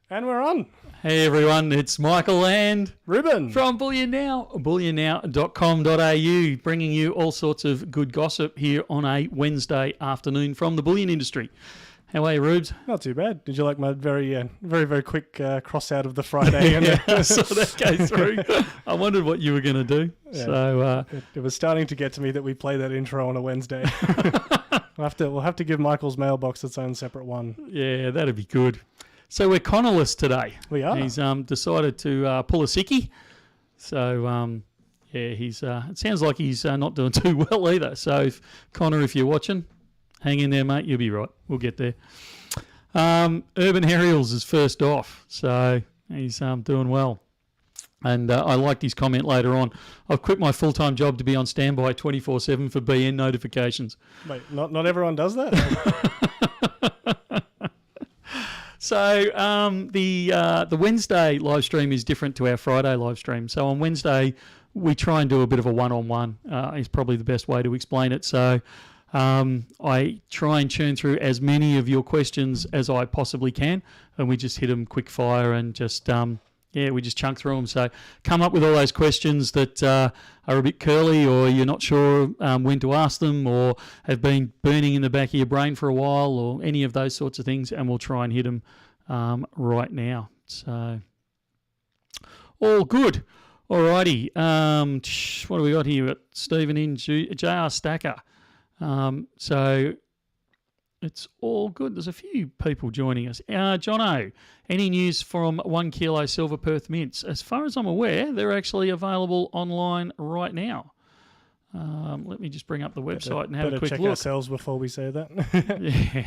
And we're on. Hey everyone, it's Michael and Ruben from Bullion Now, bullionnow.com.au, bringing you all sorts of good gossip here on a Wednesday afternoon from the bullion industry. How are you, Rubes? Not too bad. Did you like my very quick cross out of the Friday? Yeah, I saw that go through. I wondered what you were going to do. Yeah. So it was starting to get to me that we play that intro on a Wednesday. We'll have to give Michael's mailbox its own separate one. Yeah, that'd be good. So we're Connorless today. We are. He's decided to pull a sickie. So he's. It sounds like he's not doing too well either. So Connor, if you're watching, hang in there, mate. You'll be right. We'll get there. Urban Aerials is first off, so he's doing well. And I liked his comment later on. I've quit my full-time job to be on standby 24/7 for BN notifications. Wait, not everyone does that? So the Wednesday live stream is different to our Friday live stream. So on Wednesday, we try and do a bit of a one-on-one is probably the best way to explain it. So I try and churn through as many of your questions as I possibly can, and we just hit them quick fire and just, we just chunk through them. So come up with all those questions that are a bit curly or you're not sure when to ask them or have been burning in the back of your brain for a while or any of those sorts of things, and we'll try and hit them right now. So all good. Alrighty. What do we got here? We've got Stephen in, JR Stacker. So it's all good. There's a few people joining us. Jono, any news from 1 kilo silver Perth Mints? As far as I'm aware, they're actually available online right now. Let me just bring up the website and have a quick check look. ourselves before we say that. Yeah.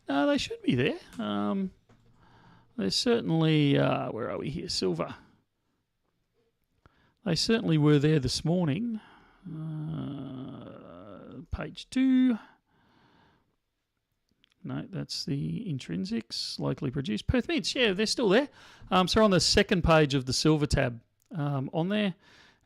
No, they should be there. They're certainly, where are we here? Silver. They certainly were there this morning. Page 2. No, that's the intrinsics, locally produced. Perth Mints, yeah, they're still there. So on the second page of the silver tab on there,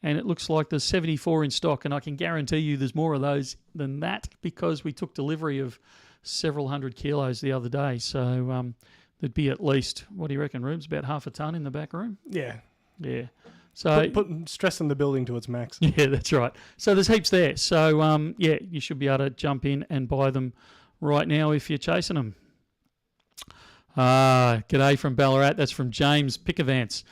and it looks like there's 74 in stock, and I can guarantee you there's more of those than that because we took delivery of several hundred kilos the other day. So there'd be at least, what do you reckon, Rubes, about half a tonne in the back room? Yeah. Yeah. So put stress in the building to its max. Yeah, that's right. So there's heaps there. So, you should be able to jump in and buy them right now if you're chasing them. G'day from Ballarat. That's from James Pickavance.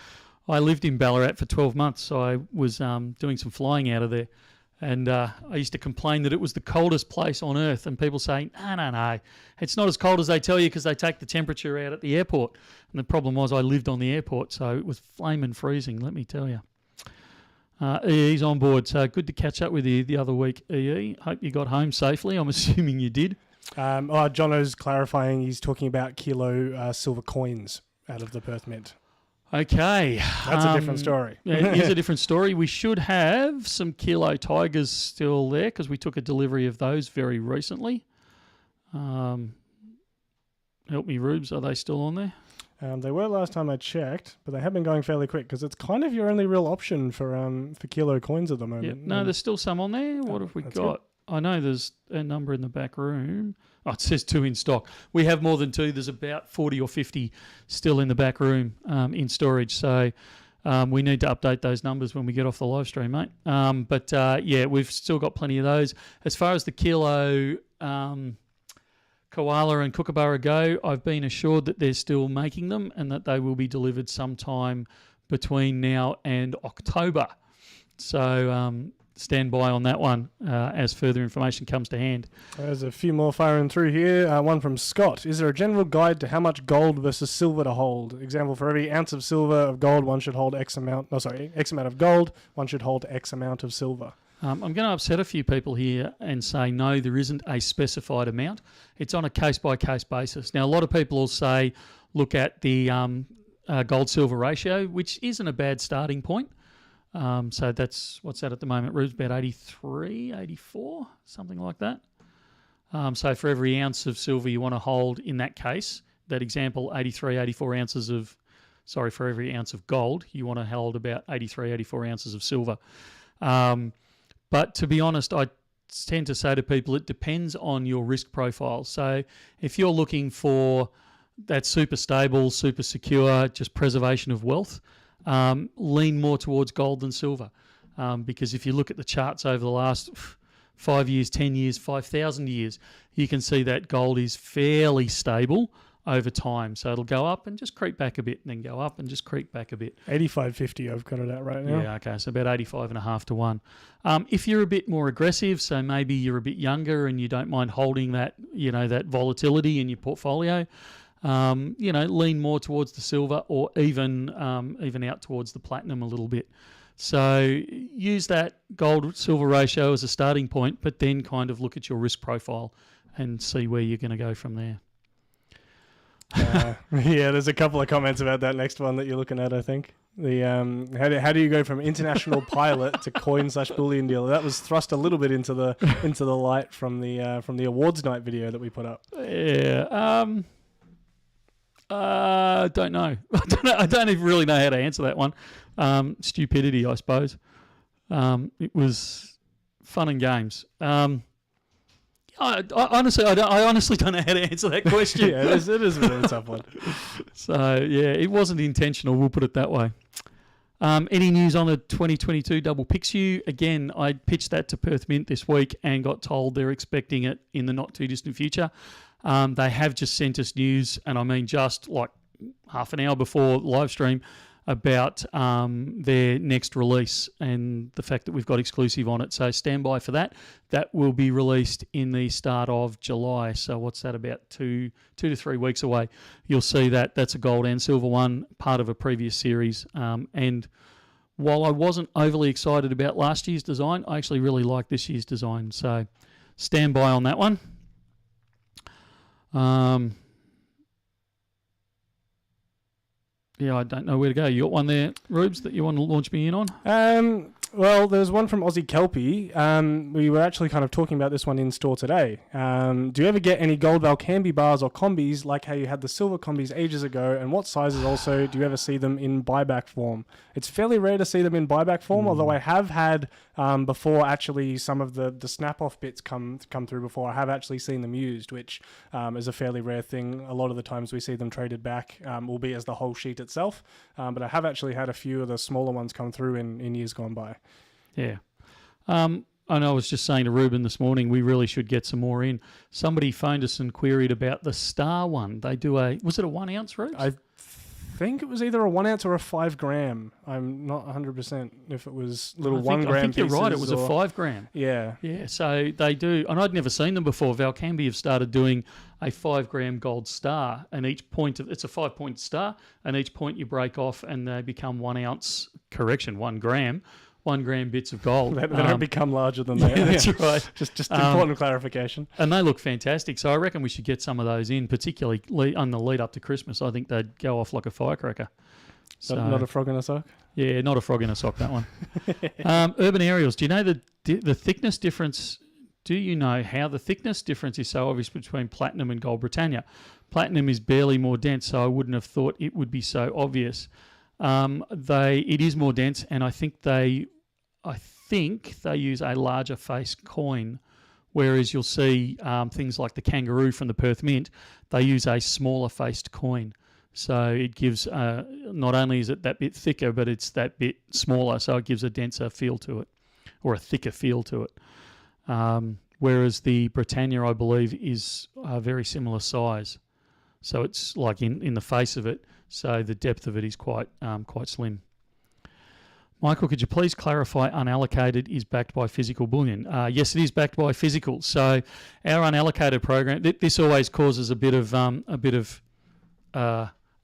I lived in Ballarat for 12 months, so I was doing some flying out of there. And I used to complain that it was the coldest place on earth. And people say, no, it's not as cold as they tell you because they take the temperature out at the airport. And the problem was I lived on the airport, so it was flaming freezing, let me tell you. EE's on board, so good to catch up with you the other week, EE. Hope you got home safely. I'm assuming you did. Jono's clarifying he's talking about kilo silver coins out of the Perth Mint. Okay. That's a different story. It is a different story. We should have some kilo tigers still there because we took a delivery of those very recently. Help me, Rubes. Are they still on there? They were last time I checked, but they have been going fairly quick because it's kind of your only real option for kilo coins at the moment. Yep. No, there's still some on there. What have we got? Good. I know there's a number in the back room. Oh, it says 2 in stock. We have more than 2. There's about 40 or 50 still in the back room in storage. So we need to update those numbers when we get off the live stream, mate. We've still got plenty of those. As far as the kilo koala and kookaburra go, I've been assured that they're still making them and that they will be delivered sometime between now and October. So stand by on that one as further information comes to hand. There's a few more firing through here. One from Scott. Is there a general guide to how much gold versus silver to hold? Example, for every ounce of silver of gold, one should hold X amount of gold, one should hold X amount of silver. I'm going to upset a few people here and say, no, there isn't a specified amount. It's on a case-by-case basis. Now, a lot of people will say, look at the gold-silver ratio, which isn't a bad starting point. So that's, what's that at the moment, Rube's? About 83, 84, something like that. So for every ounce of silver you want to hold in that case, that example, 83, 84 ounces of, for every ounce of gold, you want to hold about 83, 84 ounces of silver. But to be honest, I tend to say to people it depends on your risk profile. So if you're looking for that super stable, super secure, just preservation of wealth, lean more towards gold than silver. Because if you look at the charts over the last 5 years, 10 years, 5,000 years, you can see that gold is fairly stable over time. So it'll go up and just creep back a bit, and then go up and just creep back a bit. 85.50 I've got it at right now. Yeah, okay, so about 85.5 to 1. If you're a bit more aggressive, so maybe you're a bit younger and you don't mind holding that, that volatility in your portfolio, lean more towards the silver, or even out towards the platinum a little bit. So use that gold-silver ratio as a starting point, but then kind of look at your risk profile and see where you're going to go from there. Yeah, there's a couple of comments about that next one that you're looking at, I think. The how do you go from international pilot to coin/bullion dealer? That was thrust a little bit into the light from the awards night video that we put up. Yeah. Don't know. I don't even really know how to answer that one. Stupidity, I suppose. It was fun and games. I honestly don't know how to answer that question. Yeah, it is a really tough one. So yeah, it wasn't intentional. We'll put it that way. Any news on the 2022 double Pixiu? Again, I pitched that to Perth Mint this week and got told they're expecting it in the not too distant future. They have just sent us news, and I mean just like half an hour before live stream, about their next release and the fact that we've got exclusive on it. So stand by for that. That will be released in the start of July. So what's that, about 2 to 3 weeks away? You'll see that. That's a gold and silver one, part of a previous series. And while I wasn't overly excited about last year's design, I actually really like this year's design. So stand by on that one. Yeah, I don't know where to go. You got one there, Rubes, that you want to launch me in on? Well, there's one from Aussie Kelpie. We were actually kind of talking about this one in store today. Do you ever get any gold Valcambi bars or combis like how you had the silver combis ages ago? And what sizes also do you ever see them in buyback form? It's fairly rare to see them in buyback form, although I have had before actually some of the snap-off bits come through before. I have actually seen them used, which is a fairly rare thing. A lot of the times we see them traded back, albeit as the whole sheet itself. But I have actually had a few of the smaller ones come through in years gone by. Yeah. And I was just saying to Ruben this morning, we really should get some more in. Somebody phoned us and queried about the Star one. They do was it a 1 ounce, Rubes? I think it was either a 1 ounce or a 5 gram. I'm not 100% if it was little 1 gram. I think you're right. It was a 5 gram. Yeah. Yeah. So they do, and I'd never seen them before. Valcambi have started doing a 5 gram gold star, and each point it's a 5-point star, and each point you break off, and they become 1 ounce. 1 gram. 1 gram bits of gold. They don't become larger than they are. That's right. Just important clarification. And they look fantastic. So I reckon we should get some of those in, particularly on the lead up to Christmas. I think they'd go off like a firecracker. So, not a frog in a sock? Yeah, not a frog in a sock, that one. Urban aerials. Do you know the thickness difference? Do you know how the thickness difference is so obvious between platinum and gold Britannia? Platinum is barely more dense, so I wouldn't have thought it would be so obvious. It is more dense, and I think they use a larger face coin, whereas you'll see things like the kangaroo from the Perth Mint, they use a smaller faced coin. So it gives, not only is it that bit thicker, but it's that bit smaller, so it gives a denser feel to it, or a thicker feel to it. Whereas the Britannia, I believe, is a very similar size. So it's like in the face of it, so the depth of it is quite slim. Michael, could you please clarify unallocated is backed by physical bullion? Yes, it is backed by physical. So our unallocated program, this always causes a bit of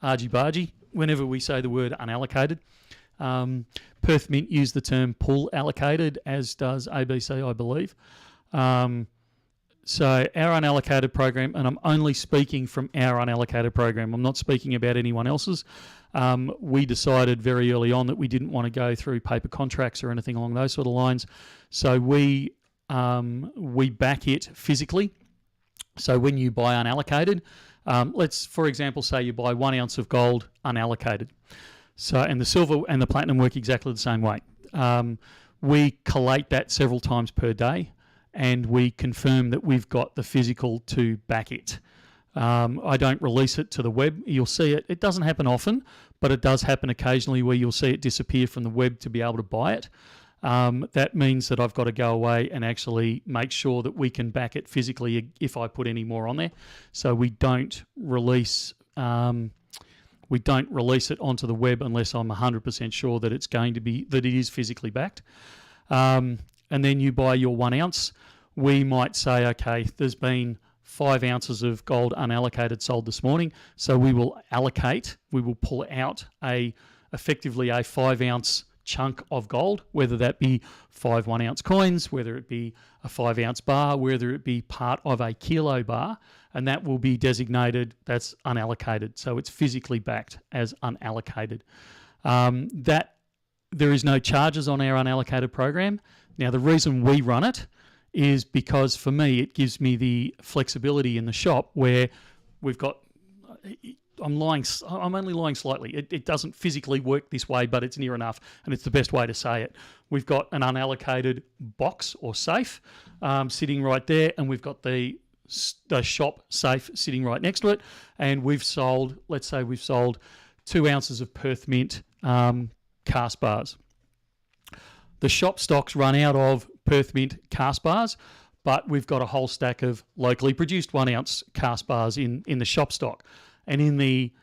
argy-bargy whenever we say the word unallocated. Perth Mint use the term pool allocated, as does ABC, I believe. So our unallocated program, and I'm only speaking from our unallocated program, I'm not speaking about anyone else's. We decided very early on that we didn't want to go through paper contracts or anything along those sort of lines. So we back it physically. So when you buy unallocated, let's, for example, say you buy 1 ounce of gold unallocated. So, and the silver and the platinum work exactly the same way. We collate that several times per day, and we confirm that we've got the physical to back it. I don't release it to the web. You'll see it. It doesn't happen often, but it does happen occasionally where you'll see it disappear from the web to be able to buy it. That means that I've got to go away and actually make sure that we can back it physically if I put any more on there. So we don't release it onto the web unless I'm 100% sure that it is physically backed. And then you buy your 1 ounce. We might say, okay, there's been 5 ounces of gold unallocated sold this morning, so we will pull out effectively a 5 ounce chunk of gold, whether that be 5 1 ounce coins, whether it be a 5 ounce bar, whether it be part of a kilo bar, and that will be designated, that's unallocated, so it's physically backed as unallocated. That there is no charges on our unallocated program. Now, the reason we run it is because for me it gives me the flexibility in the shop where we've got I'm only lying slightly. It doesn't physically work this way, but it's near enough, and it's the best way to say it. We've got an unallocated box or safe sitting right there, and we've got the shop safe sitting right next to it, and let's say we've sold 2 ounces of Perth Mint cast bars. The shop stocks run out of Perth Mint cast bars, but we've got a whole stack of locally produced 1 ounce cast bars in the shop stock. And in the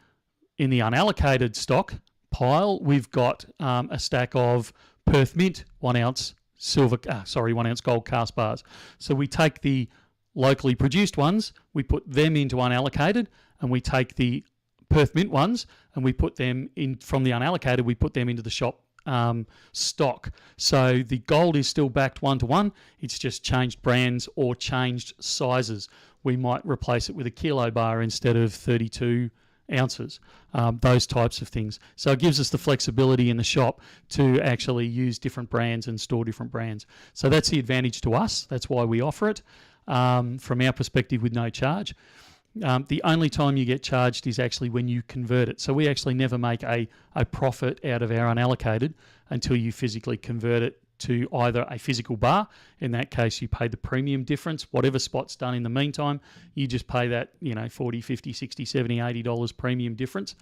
unallocated stock pile, we've got a stack of Perth Mint 1 ounce 1 ounce gold cast bars. So we take the locally produced ones, we put them into unallocated, and we take the Perth Mint ones and we put them in from the unallocated, we put them into the shop stock. So the gold is still backed 1-to-1. It's just changed brands or changed sizes. We might replace it with a kilo bar instead of 32 ounces, those types of things. So it gives us the flexibility in the shop to actually use different brands and store different brands. So that's the advantage to us. That's why we offer it from our perspective with no charge. The only time you get charged is actually when you convert it. So we actually never make a profit out of our unallocated until you physically convert it to either a physical bar. In that case, you pay the premium difference. Whatever spot's done in the meantime, you just pay that, $40, $50, $60, $70, $80 premium difference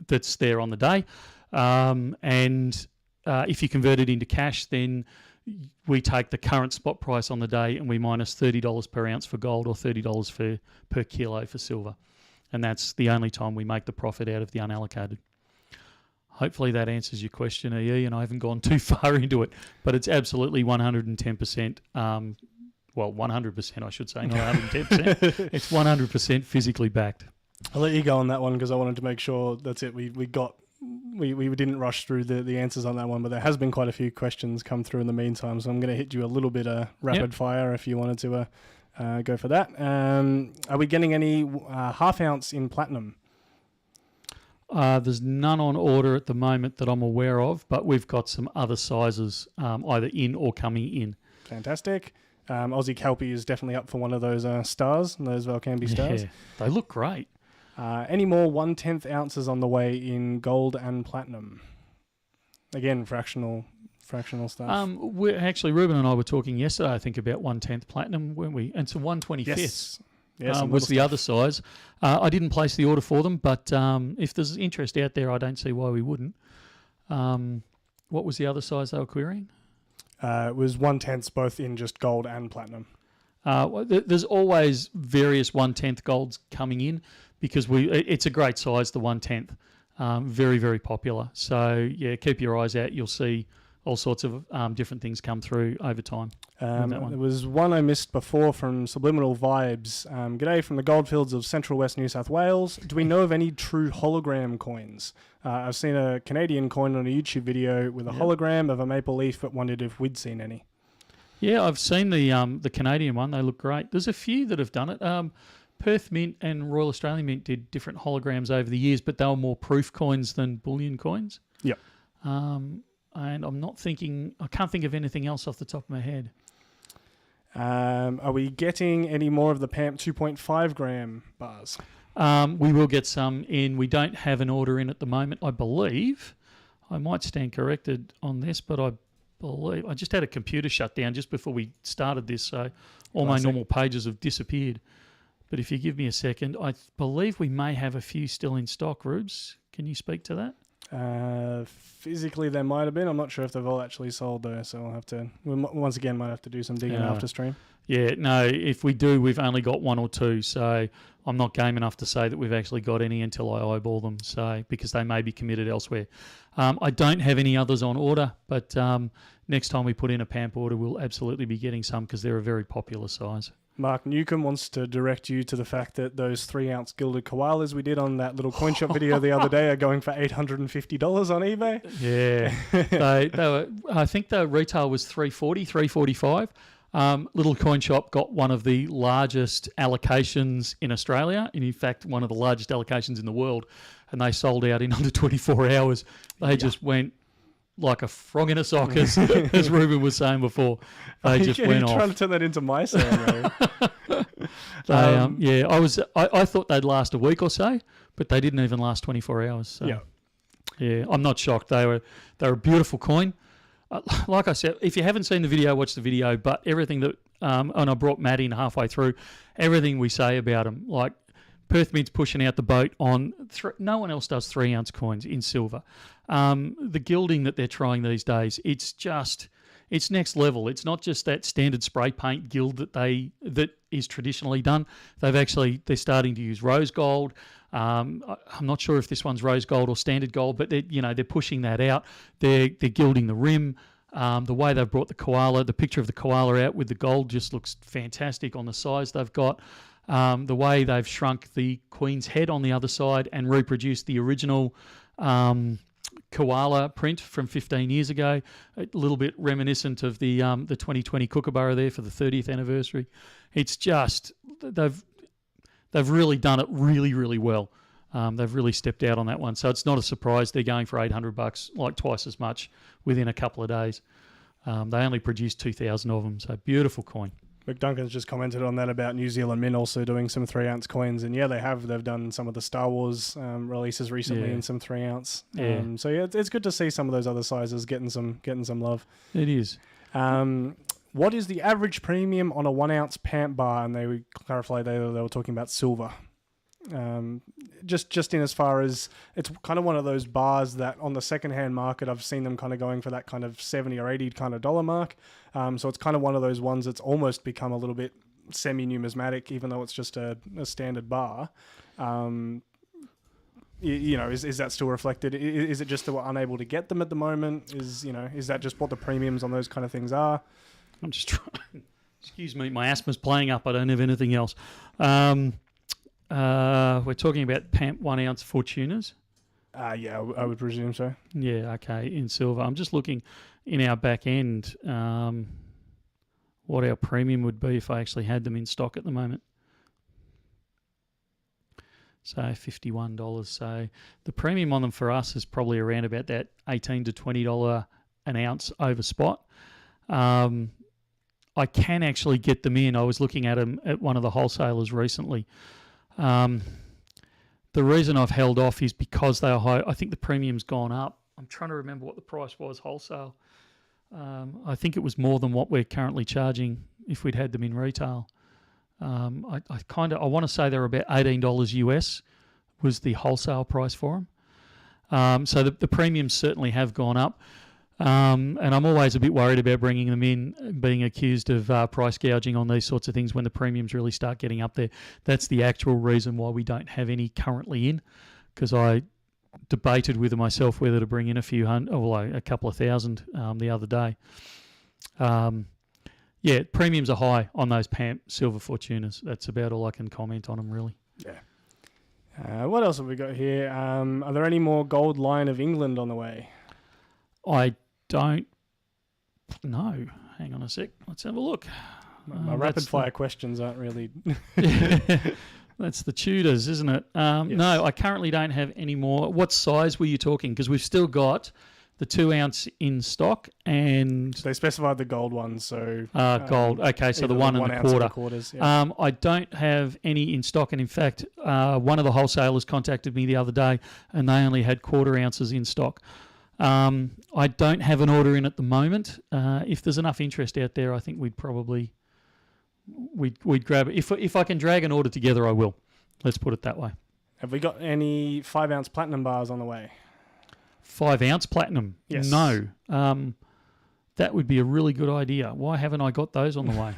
that's there on the day. And if you convert it into cash, then we take the current spot price on the day and we minus $30 per ounce for gold or $30 per kilo for silver. And that's the only time we make the profit out of the unallocated. Hopefully that answers your question, EE, and I haven't gone too far into it, but it's absolutely 110%, 100% I should say, not 110%. It's 100% physically backed. I'll let you go on that one because I wanted to make sure that's it. We didn't rush through the answers on that one, but there has been quite a few questions come through in the meantime, so I'm going to hit you a little bit rapid fire if you wanted to go for that. Are we getting any half ounce in platinum? There's none on order at the moment that I'm aware of, but we've got some other sizes either in or coming in. Fantastic. Aussie Kelpie is definitely up for one of those stars, those Valcambi stars. Yeah, they look great. Any more 1/10 ounces on the way in gold and platinum? Again, fractional stuff. Ruben and I were talking yesterday, I think, about 1/10 platinum, weren't we? And some 1/25. Yes, was the other size. I didn't place the order for them, but if there's interest out there, I don't see why we wouldn't. What was the other size they were querying? It was 1/10 both in just gold and platinum. There's always various 1/10 golds coming in because it's a great size, the 1/10. Very, very popular. So, yeah, keep your eyes out. You'll see all sorts of different things come through over time. There was one I missed before from Subliminal Vibes. G'day from the goldfields of central west New South Wales. Do we know of any true hologram coins? I've seen a Canadian coin on a YouTube video with a hologram of a maple leaf, but wondered if we'd seen any. Yeah, I've seen the Canadian one. They look great. There's a few that have done it. Perth Mint and Royal Australian Mint did different holograms over the years, but they were more proof coins than bullion coins. Yep. And I can't think of anything else off the top of my head. Are we getting any more of the PAMP 2.5 gram bars? We will get some in. We don't have an order in at the moment, I believe. I might stand corrected on this, but I believe I just had a computer shut down just before we started this, so all my Classic. normal pages have disappeared. But if you give me a second, I believe we may have a few still in stock. Rubes, can you speak to that? Physically, there might have been. I'm not sure if they've all actually sold though, so I'll have to. Once again, might have to do some digging after stream. Yeah, no, if we do, we've only got one or two, so I'm not game enough to say that we've actually got any until I eyeball them, so because they may be committed elsewhere. I don't have any others on order, but next time we put in a PAMP order, we'll absolutely be getting some because they're a very popular size. Mark Newcomb wants to direct you to the fact that those 3-ounce Gilded Koalas we did on that little coin shop video the other day are going for $850 on eBay. Yeah, they were. I think the retail was $340, $345. Little coin shop got one of the largest allocations in Australia, and in fact, one of the largest allocations in the world, and they sold out in under 24 hours. They just went like a frog in a sock, as Ruben was saying before. They just went off. Trying to turn that into my saying, I thought they'd last a week or so, but they didn't even last 24 hours. So. Yeah, I'm not shocked. They were a beautiful coin. Like I said, if you haven't seen the video, watch the video. But everything that and I brought Matt in halfway through, everything we say about them, like Perth Mint's pushing out the boat on. No one else does 3-ounce coins in silver. The gilding that they're trying these days, it's next level. It's not just that standard spray paint gild that is traditionally done. They're starting to use rose gold. I'm not sure if this one's rose gold or standard gold, but they're pushing that out. They're gilding the rim. The way they've brought the picture of the koala out with the gold just looks fantastic on the size they've got. The way they've shrunk the Queen's head on the other side and reproduced the original koala print from 15 years ago, a little bit reminiscent of the 2020 Kookaburra there for the 30th anniversary. It's just they've really done it really, really well. They've really stepped out on that one, so it's not a surprise they're going for $800, like twice as much within a couple of days. They only produced 2,000 of them, so beautiful coin. McDuncan's just commented on that about New Zealand Mint also doing some 3-ounce coins, and yeah, they've done some of the Star Wars releases recently in some 3-ounce. So yeah, it's good to see some of those other sizes getting some love. It is. What is the average premium on a 1-ounce PAMP bar? And they would clarify they were talking about silver. Just in as far as it's kind of one of those bars that on the secondhand market I've seen them kind of going for that kind of $70 or $80 kind of dollar mark. So it's kind of one of those ones that's almost become a little bit semi-numismatic, even though it's just a standard bar. Is that still reflected? Is it just that we're unable to get them at the moment? Is that just what the premiums on those kind of things are? I'm just trying. Excuse me, my asthma's playing up. I don't have anything else. We're talking about PAMP 1-ounce Fortunas. Yeah, I would presume so. Yeah, okay, in silver. I'm just looking in our back end what our premium would be if I actually had them in stock at the moment. So $51. So the premium on them for us is probably around about that $18 to $20 an ounce over spot. I can actually get them in. I was looking at them at one of the wholesalers recently. The reason I've held off is because they are high. I think the premium's gone up. I'm trying to remember what the price was wholesale. I think it was more than what we're currently charging if we'd had them in retail. I want to say they're about $18 US was the wholesale price for them. So the premiums certainly have gone up. And I'm always a bit worried about bringing them in, being accused of price gouging on these sorts of things when the premiums really start getting up there. That's the actual reason why we don't have any currently in, because I debated with myself whether to bring in a couple of thousand the other day. Premiums are high on those PAMP Silver Fortunas. That's about all I can comment on them, really. Yeah. What else have we got here? Are there any more Gold Lion of England on the way? I don't know. Hang on a sec. Let's have a look. My rapid-fire questions aren't really... That's the Tudors, isn't it? Yes. No, I currently don't have any more. What size were you talking? Because we've still got the 2-ounce in stock, and They specified the gold ones, so... gold. Okay, so the 1 and a quarter. Quarters, yeah. I don't have any in stock, and in fact, one of the wholesalers contacted me the other day, and they only had 1/4 ounces in stock. I don't have an order in at the moment. If there's enough interest out there, I think we'd grab it. If I can drag an order together, I will. Let's put it that way. Have we got any 5-ounce platinum bars on the way? 5-ounce platinum? Yes. No. That would be a really good idea. Why haven't I got those on the way?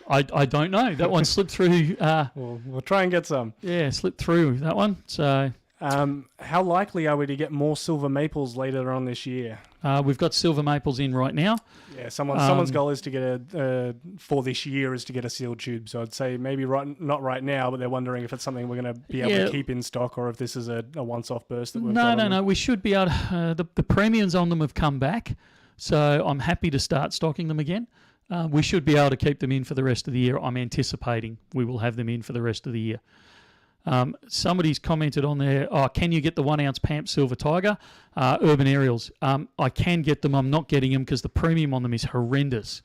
I don't know. That one slipped through. We'll try and get some. Yeah, slipped through that one. So, how likely are we to get more silver maples later on this year? we've got silver maples in right now. Yeah, someone's goal is to get for this year is to get a sealed tube. So I'd say maybe not right now, but they're wondering if it's something we're going to be able to keep in stock, or if this is a once-off burst that we've got. No. We should be able to, the premiums on them have come back, so I'm happy to start stocking them again. We should be able to keep them in for the rest of the year. I'm anticipating we will have them in for the rest of the year. Somebody's commented on there, can you get the 1 ounce Pamp Silver Tiger? Urban Aerials. I can get them. I'm not getting them because the premium on them is horrendous.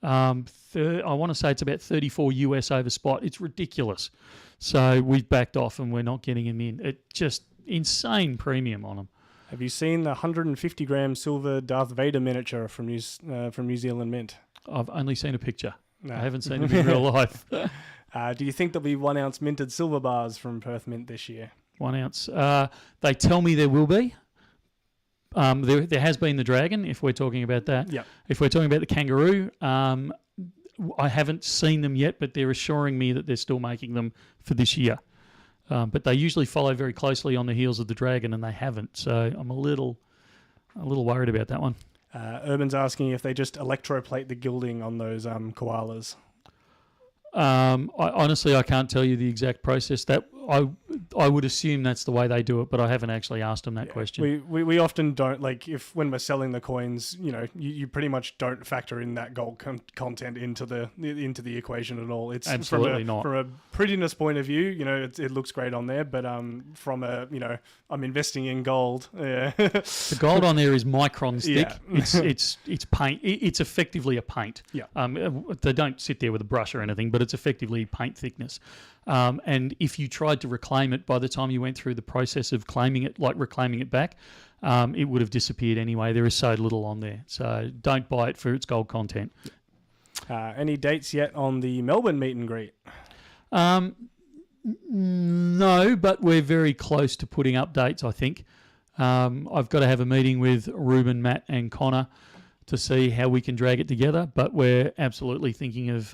I want to say it's about 34 US over spot. It's ridiculous. So we've backed off and we're not getting them in. It just insane premium on them. Have you seen the 150 gram silver Darth Vader miniature from New Zealand Mint? I've only seen a picture. No. I haven't seen them in real life. Do you think there'll be 1 ounce minted silver bars from Perth Mint this year? 1 ounce. They tell me there will be. There has been the dragon, if we're talking about that. Yep. If we're talking about the kangaroo, I haven't seen them yet, but they're assuring me that they're still making them for this year. But they usually follow very closely on the heels of the dragon, and they haven't. So I'm a little worried about that one. Urban's asking if they just electroplate the gilding on those koalas. Honestly, I can't tell you the exact process. That I would assume that's the way they do it, but I haven't actually asked them that question. We often don't, like, when we're selling the coins, you pretty much don't factor in that gold content into the equation at all. It's absolutely not. From a prettiness point of view, it looks great on there, but from a I'm investing in gold. Yeah. The gold on there is micron thick. Yeah. It's paint. It's effectively a paint. Yeah. They don't sit there with a brush or anything, but it's effectively paint thickness. And if you tried to reclaim it, by the time you went through the process of claiming it, like reclaiming it back, it would have disappeared anyway. There is so little on there. So don't buy it for its gold content. Any dates yet on the Melbourne meet and greet? No, but we're very close to putting up dates, I think. I've got to have a meeting with Ruben, Matt and Connor to see how we can drag it together, but we're absolutely thinking of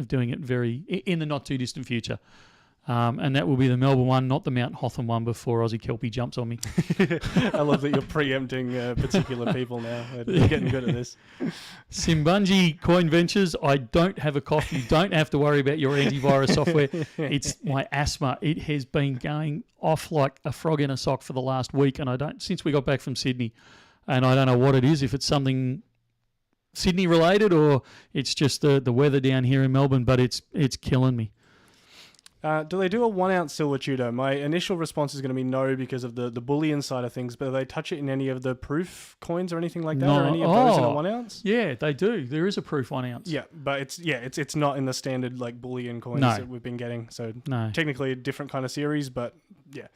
doing it in the not too distant future. And that will be the Melbourne one, not the Mount Hotham one before Aussie Kelpie jumps on me. I love that you're preempting particular people now. You're getting good at this. Simbunji Coin Ventures, I don't have a cough. You don't have to worry about your antivirus software. It's my asthma. It has been going off like a frog in a sock for the last week, and since we got back from Sydney, and I don't know what it is, if it's something Sydney related or it's just the weather down here in Melbourne, but it's killing me. Do they do a 1 ounce silver Tudor? My initial response is going to be no because of the bullion side of things, but do they touch it in any of the proof coins or anything like that? No. Or any of those in a 1 ounce? Yeah, they do. There is a proof 1 ounce. Yeah, but it's not in the standard like bullion coins that we've been getting. So technically a different kind of series, but yeah.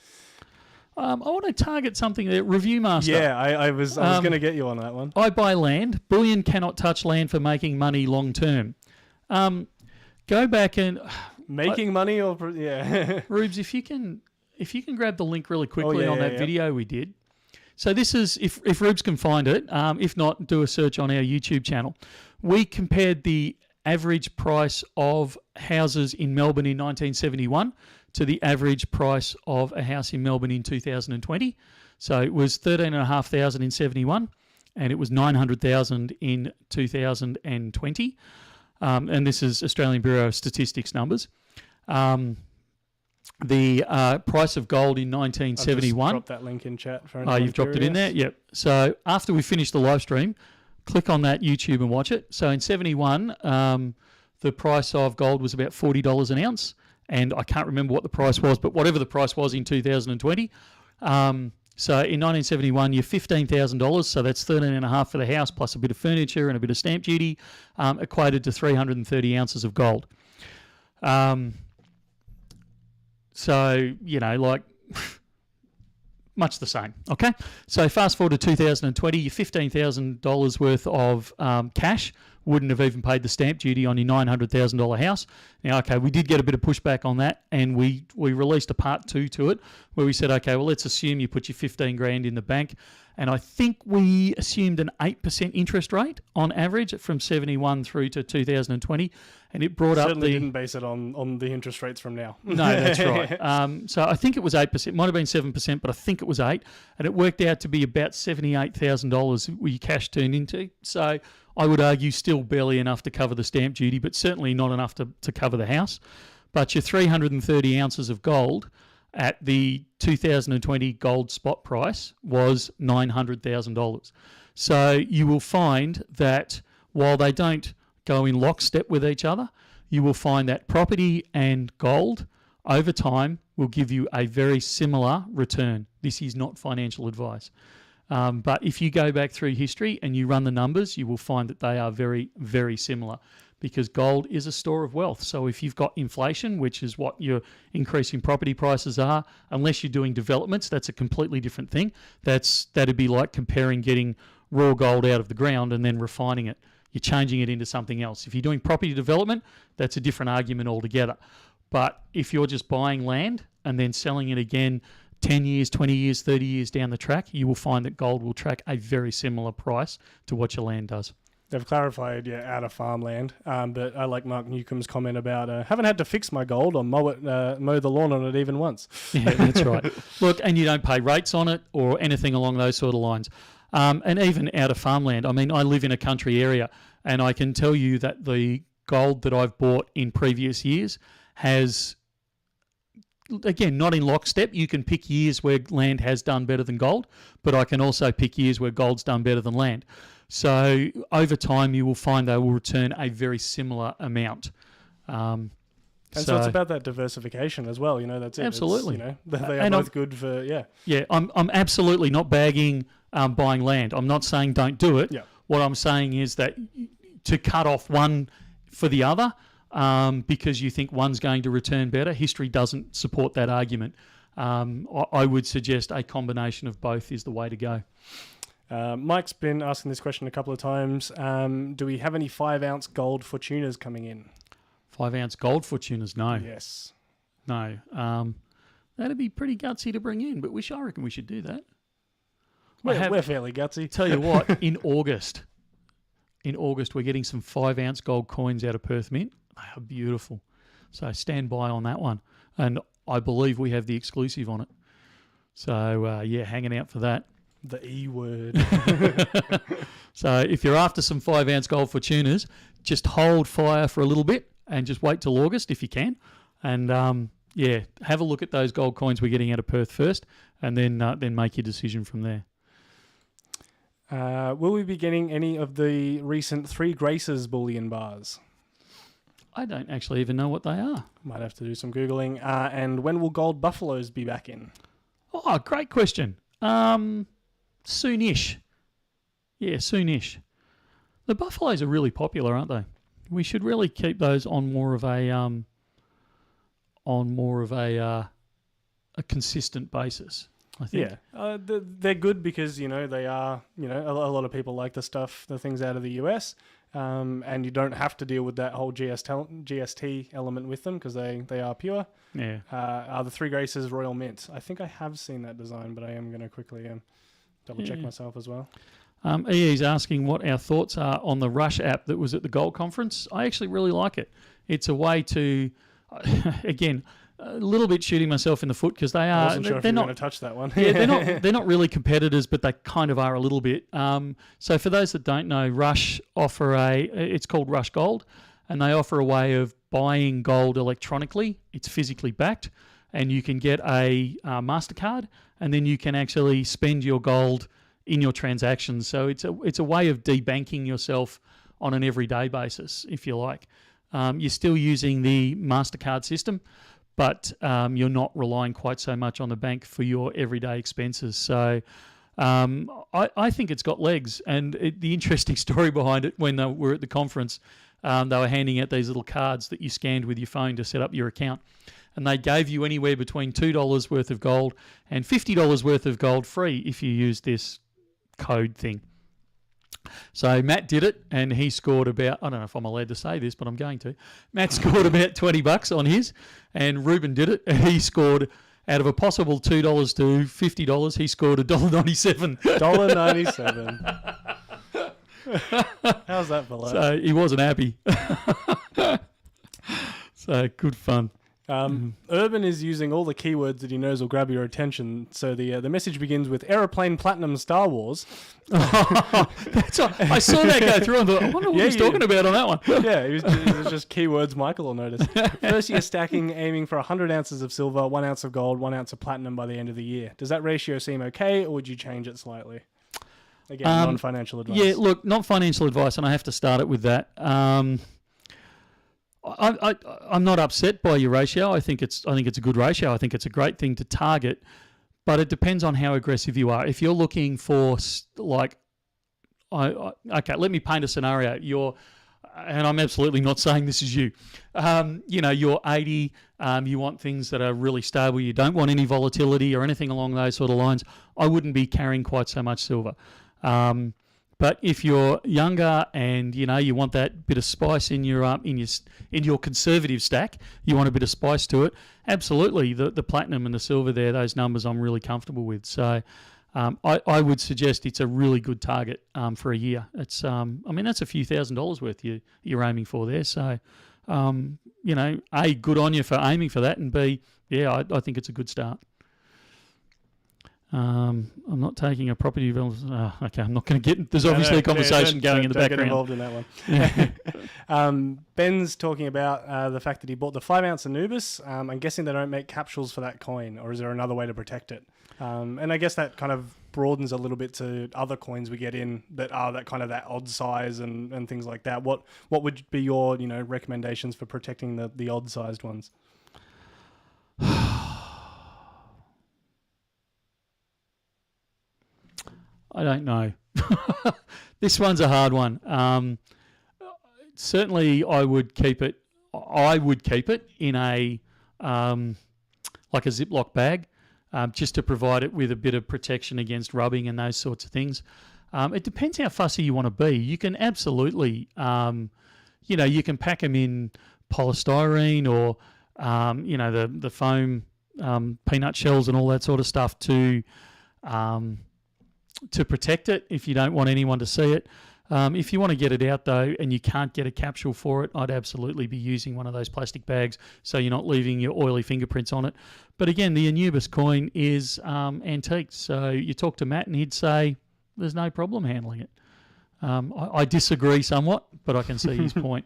I want to target something there. Review Master. Yeah, I was going to get you on that one. I buy land. Bullion cannot touch land for making money long term. Go back and making money or Rubes, if you can grab the link really quickly on that video we did. So this is if Rubes can find it. If not, do a search on our YouTube channel. We compared the average price of houses in Melbourne in 1971 to the average price of a house in Melbourne in 2020. So it was 13,500 in 71 and it was 900,000 in 2020. And this is Australian Bureau of Statistics numbers. The price of gold in 1971. I'll just drop that link in chat. You've dropped it in there? Yep. So after we finish the live stream, click on that YouTube and watch it. So in 71, the price of gold was about $40 an ounce. And I can't remember what the price was, but whatever the price was in 2020. So in 1971, you're $15,000, so that's $13,500 for the house, plus a bit of furniture and a bit of stamp duty, equated to 330 ounces of gold. So, much the same. Okay, so fast forward to 2020, your $15,000 worth of cash wouldn't have even paid the stamp duty on your $900,000 house. Now, okay, we did get a bit of pushback on that, and we released a part 2 to it where we said, okay, well, let's assume you put your 15 grand in the bank, and I think we assumed an 8% interest rate on average from 71 through to 2020, and it brought Certainly up the... didn't base it on the interest rates from now. No, that's right. So I think it was 8%. It might have been 7%, but I think it was 8%. And it worked out to be about $78,000 we cash turned into. So I would argue still barely enough to cover the stamp duty, but certainly not enough to cover the house. But your 330 ounces of gold at the 2020 gold spot price was $900,000. So you will find that while they don't go in lockstep with each other, you will find that property and gold over time will give you a very similar return. This is not financial advice. But if you go back through history and you run the numbers, you will find that they are very, very similar because gold is a store of wealth. So if you've got inflation, which is what your increasing property prices are, unless you're doing developments, that's a completely different thing. That'd be like comparing getting raw gold out of the ground and then refining it. You're changing it into something else. If you're doing property development, that's a different argument altogether. But if you're just buying land and then selling it again 10 years, 20 years, 30 years down the track, you will find that gold will track a very similar price to what your land does. They've clarified, out of farmland. But I like Mark Newcomb's comment about haven't had to fix my gold or mow the lawn on it even once. Yeah, that's right. Look, and you don't pay rates on it or anything along those sort of lines. And even out of farmland, I mean, I live in a country area and I can tell you that the gold that I've bought in previous years has, again, not in lockstep. You can pick years where land has done better than gold, but I can also pick years where gold's done better than land. So over time, you will find they will return a very similar amount. And so it's about that diversification as well. That's it. Absolutely. They are both good for, Yeah, I'm absolutely not bagging buying land. I'm not saying don't do it. Yeah. What I'm saying is that to cut off one for the other because you think one's going to return better, history doesn't support that argument. I would suggest a combination of both is the way to go. Mike's been asking this question a couple of times. Do we have any 5-ounce gold Fortunas coming in? 5-ounce gold Fortunas? No. Yes. No. That'd be pretty gutsy to bring in, but I reckon we should do that. We're fairly gutsy. Tell you what, in August, we're getting some 5-ounce gold coins out of Perth Mint. They are beautiful. So stand by on that one. And I believe we have the exclusive on it. So, hanging out for that. The E word. So if you're after some 5-ounce gold Fortunas, just hold fire for a little bit and just wait till August if you can. And, have a look at those gold coins we're getting out of Perth first and then make your decision from there. Will we be getting any of the recent Three Graces bullion bars? I don't actually even know what they are. Might have to do some Googling. And when will gold buffaloes be back in? Oh, great question. Soonish. Yeah, soonish. The buffaloes are really popular, aren't they? We should really keep those on more of a consistent basis, I think. Yeah, they're good because they are a lot of people like the things out of the US, and you don't have to deal with that whole GST element with them because they are pure. Yeah. Are the Three Graces Royal Mint? I think I have seen that design, but I am going to quickly double check myself as well. EE's asking what our thoughts are on the Rush app that was at the Gold Conference. I actually really like it. It's a way to, again, a little bit shooting myself in the foot because they are. I wasn't sure if you were going to touch that one. Yeah, they're not really competitors, but they kind of are a little bit. So for those that don't know, Rush offer it's called Rush Gold, and they offer a way of buying gold electronically. It's physically backed, and you can get a MasterCard, and then you can actually spend your gold in your transactions. So it's a way of debanking yourself on an everyday basis, if you like. You're still using the MasterCard system, but you're not relying quite so much on the bank for your everyday expenses. So I think it's got legs. And the interesting story behind it, when they were at the conference, they were handing out these little cards that you scanned with your phone to set up your account. and they gave you anywhere between $2 worth of gold and $50 worth of gold free if you use this code thing. So Matt did it, and he scored about, I don't know if I'm allowed to say this, but I'm going to. Matt scored about $20 on his, and Ruben did it, and he scored, out of a possible $2 to $50, he scored $1.97. $1.97. How's that for that? So he wasn't happy. So good fun. Urban is using all the keywords that he knows will grab your attention. So the message begins with Aeroplane Platinum Star Wars. I saw that go through and thought, I wonder what he's talking about on that one. Yeah, it was just keywords Michael will notice. First year stacking, aiming for 100 ounces of silver, 1 ounce of gold, 1 ounce of platinum by the end of the year. Does that ratio seem okay, or would you change it slightly? Again, non-financial advice. Yeah, look, not financial advice, and I have to start it with that. I'm not upset by your ratio. I think it's a good ratio. I think it's a great thing to target, but it depends on how aggressive you are. If you're looking for okay, let me paint a scenario. And I'm absolutely not saying this is you. You're 80. You want things that are really stable. You don't want any volatility or anything along those sort of lines. I wouldn't be carrying quite so much silver. But if you're younger and you want that bit of spice in your conservative stack, you want a bit of spice to it. Absolutely, the platinum and the silver there, those numbers I'm really comfortable with. So I would suggest it's a really good target for a year. It's that's a few $1,000s worth you're aiming for there. So A, good on you for aiming for that, and B, yeah, I think it's a good start. I'm not taking a property development. Okay, I'm not going to get. There's obviously a conversation going in the background. Don't get involved in that one. Ben's talking about the fact that he bought the 5 ounce Anubis. I'm guessing they don't make capsules for that coin, or is there another way to protect it? And I guess that kind of broadens a little bit to other coins we get in that are that kind of that odd size and things like that. What would be your recommendations for protecting the odd sized ones? I don't know. This one's a hard one. Certainly, I would keep it in a like a Ziploc bag, just to provide it with a bit of protection against rubbing and those sorts of things. It depends how fussy you want to be. You can absolutely, you can pack them in polystyrene or, the foam peanut shells and all that sort of stuff to protect it if you don't want anyone to see it. If you want to get it out, though, and you can't get a capsule for it, I'd absolutely be using one of those plastic bags so you're not leaving your oily fingerprints on it. But again, the Anubis coin is antique, so you talk to Matt and he'd say there's no problem handling it. I disagree somewhat, but I can see his point.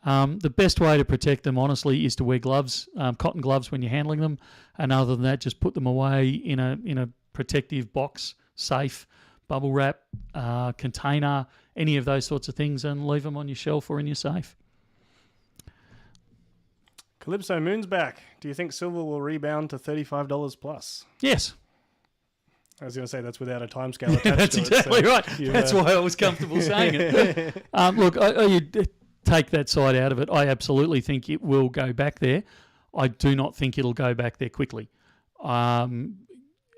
The best way to protect them, honestly, is to wear gloves, cotton gloves when you're handling them, and other than that, just put them away in a protective box, safe, bubble wrap, container, any of those sorts of things, and leave them on your shelf or in your safe. Calypso Moon's back. Do you think silver will rebound to $35 plus? Yes. I was going to say that's without a timescale attached to it. That's exactly right. That's why I was comfortable saying it. Look, you take that side out of it. I absolutely think it will go back there. I do not think it'll go back there quickly. And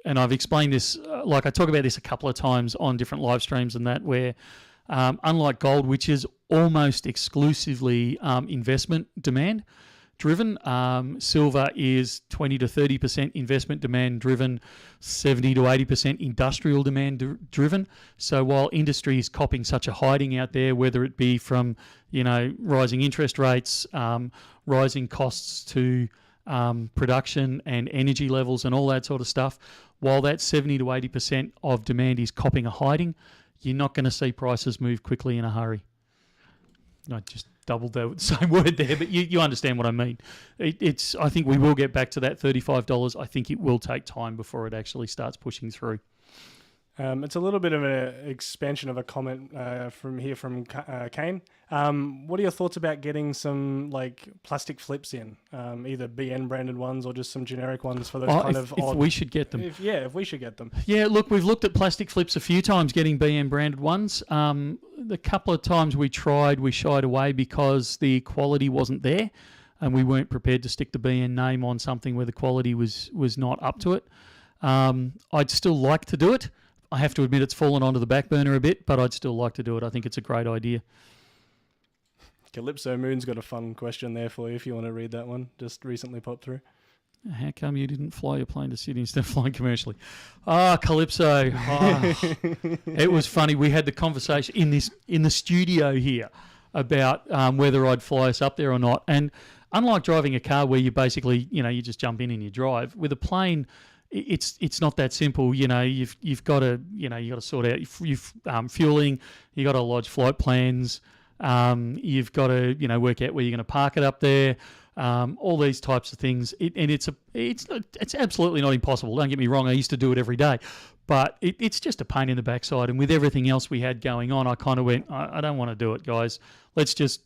I've explained this, I talk about this a couple of times on different live streams and that, where unlike gold, which is almost exclusively investment demand driven, silver is 20 to 30% investment demand driven, 70 to 80% industrial demand driven. So while industry is copping such a hiding out there, whether it be from rising interest rates, rising costs to production and energy levels and all that sort of stuff, while that 70 to 80% of demand is copping a hiding, you're not going to see prices move quickly in a hurry. I just doubled the same word there, but you understand what I mean. I think we will get back to that $35. I think it will take time before it actually starts pushing through. It's a little bit of an expansion of a comment from Kane. What are your thoughts about getting some plastic flips in, either BN branded ones or just some generic ones for those odd... If we should get them. If we should get them. Yeah, look, we've looked at plastic flips a few times, getting BN branded ones. The couple of times we tried, we shied away because the quality wasn't there. and we weren't prepared to stick the BN name on something where the quality was not up to it. I'd still like to do it. I have to admit it's fallen onto the back burner a bit, but I'd still like to do it. I think it's a great idea. Calypso Moon's got a fun question there for you if you want to read that one. Just recently popped through. How come you didn't fly your plane to Sydney instead of flying commercially? Calypso. It was funny. We had the conversation in the studio here about whether I'd fly us up there or not. And unlike driving a car where you basically, you just jump in and you drive, with a plane, it's not that simple. You've got to sort out your fueling. You got to lodge flight plans. You've got to work out where you're going to park it up there. All these types of things, it's absolutely not impossible. Don't get me wrong. I used to do it every day, but it's just a pain in the backside. And with everything else we had going on, I kind of went, I don't want to do it, guys. Let's just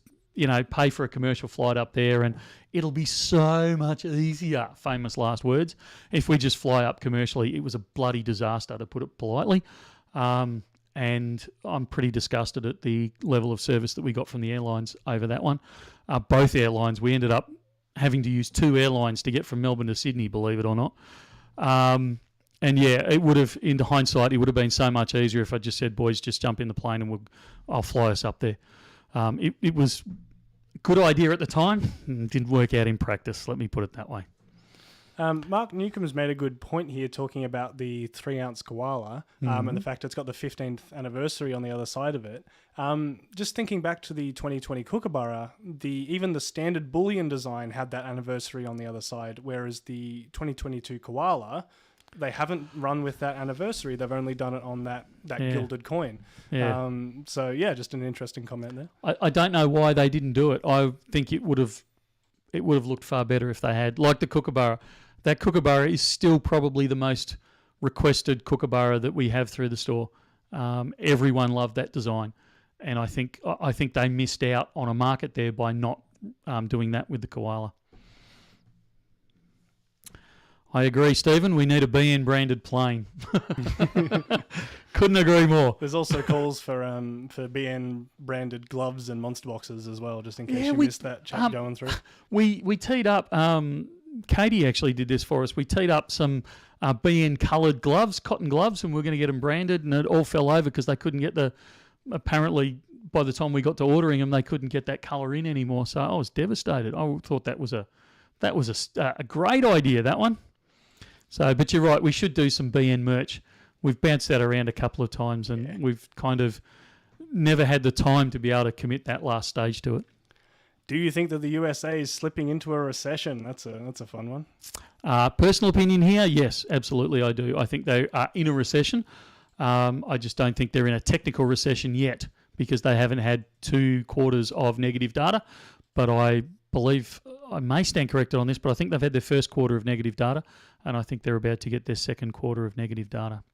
pay for a commercial flight up there, and it'll be so much easier. Famous last words. If we just fly up commercially, it was a bloody disaster, to put it politely. And I'm pretty disgusted at the level of service that we got from the airlines over that one. Both airlines, we ended up having to use 2 airlines to get from Melbourne to Sydney, believe it or not. And yeah, it would have, in hindsight, it would have been so much easier if I just said, boys, just jump in the plane and I'll fly us up there. It was a good idea at the time. Didn't work out in practice, let me put it that way. Mark Newcomb's made a good point here talking about the 3-ounce koala and the fact it's got the 15th anniversary on the other side of it. Just thinking back to the 2020 Kookaburra, even the standard Bullion design had that anniversary on the other side, whereas the 2022 Koala, they haven't run with that anniversary. They've only done it on that gilded coin. Yeah. So yeah, just an interesting comment there. I don't know why they didn't do it. I think it would have looked far better if they had. Like the Kookaburra. That Kookaburra is still probably the most requested Kookaburra that we have through the store. Everyone loved that design, and I think they missed out on a market there by not doing that with the koala. I agree, Stephen. We need a BN branded plane. Couldn't agree more. There's also calls for BN branded gloves and monster boxes as well, just in case you missed that chat going through. We teed up. Katie actually did this for us. We teed up some BN coloured gloves, cotton gloves, and we were going to get them branded, and it all fell over because they couldn't get apparently by the time we got to ordering them, they couldn't get that colour in anymore. So I was devastated. I thought that was a great idea, that one. So, but you're right, we should do some BN merch. We've bounced that around a couple of times, and we've kind of never had the time to be able to commit that last stage to it. Do you think that the USA is slipping into a recession? That's a fun one. Personal opinion here, yes, absolutely I do. I think they are in a recession. I just don't think they're in a technical recession yet because they haven't had 2 quarters of negative data. But I believe, I may stand corrected on this, but I think they've had their first quarter of negative data, and I think they're about to get their second quarter of negative data.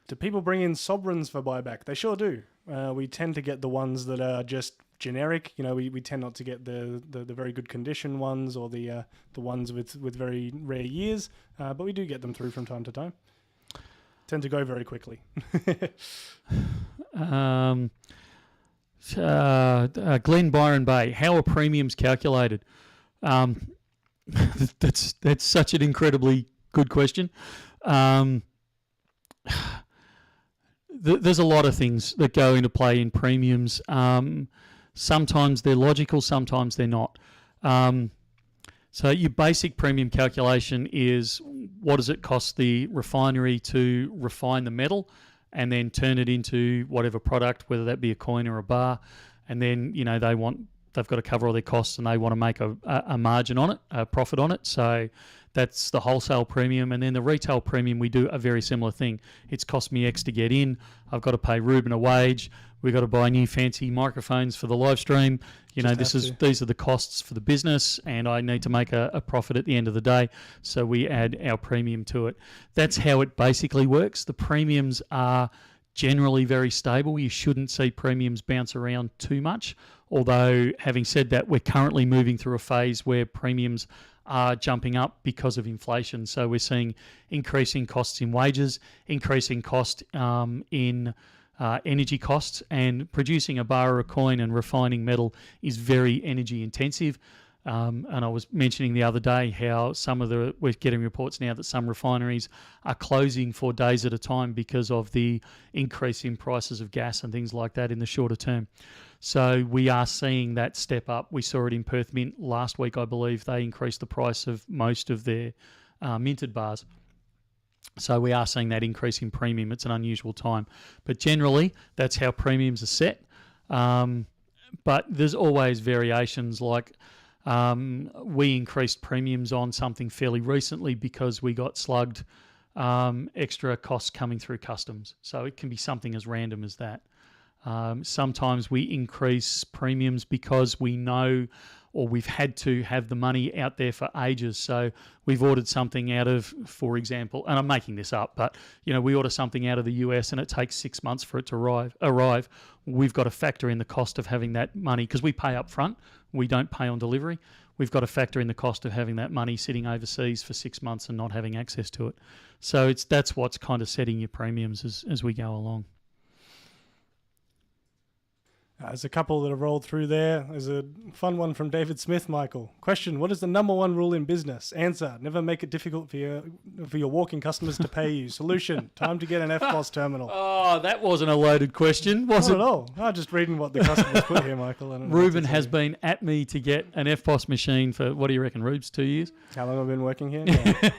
Do people bring in sovereigns for buyback? They sure do. We tend to get the ones that are just generic. We tend not to get the very good condition ones or the ones with very rare years, but we do get them through from time to time. Tend to go very quickly. Glen Byron Bay, how are premiums calculated? That's such an incredibly good question. There's a lot of things that go into play in premiums. Sometimes they're logical, sometimes they're not. So your basic premium calculation is what does it cost the refinery to refine the metal and then turn it into whatever product, whether that be a coin or a bar, and then they've got to cover all their costs and they want to make a margin on it, a profit on it. So that's the wholesale premium. And then the retail premium, we do a very similar thing. It's cost me X to get in. I've got to pay Ruben a wage. We've got to buy new fancy microphones for the live stream. These are the costs for the business, and I need to make a profit at the end of the day. So we add our premium to it. That's how it basically works. The premiums are generally very stable. You shouldn't see premiums bounce around too much. Although, having said that, we're currently moving through a phase where premiums are jumping up because of inflation. So we're seeing increasing costs in wages, increasing cost in energy costs, and producing a bar or a coin and refining metal is very energy intensive. And I was mentioning the other day how we're getting reports now that some refineries are closing for days at a time because of the increase in prices of gas and things like that in the shorter term. So we are seeing that step up. We saw it in Perth Mint last week, I believe. They increased the price of most of their minted bars. So we are seeing that increase in premium. It's an unusual time. But generally, that's how premiums are set. But there's always variations. Like we increased premiums on something fairly recently because we got slugged extra costs coming through customs. So it can be something as random as that. Sometimes we increase premiums because we know or we've had to have the money out there for ages. So we've ordered something out of, for example, and I'm making this up, but we order something out of the US and it takes 6 months for it to arrive. We've got to factor in the cost of having that money because we pay up front. We don't pay on delivery. We've got to factor in the cost of having that money sitting overseas for 6 months and not having access to it. So that's what's kind of setting your premiums as we go along. There's a couple that have rolled through there. There's a fun one from David Smith, Michael. Question, what is the number one rule in business? Answer, never make it difficult for your walking customers to pay you. Solution, time to get an FPOS terminal. Oh, that wasn't a loaded question, was it? Not at all. I'm just reading what the customers put here, Michael. Ruben has been at me to get an FPOS machine for, what do you reckon, Rubes, 2 years? How long have I been working here? Yeah.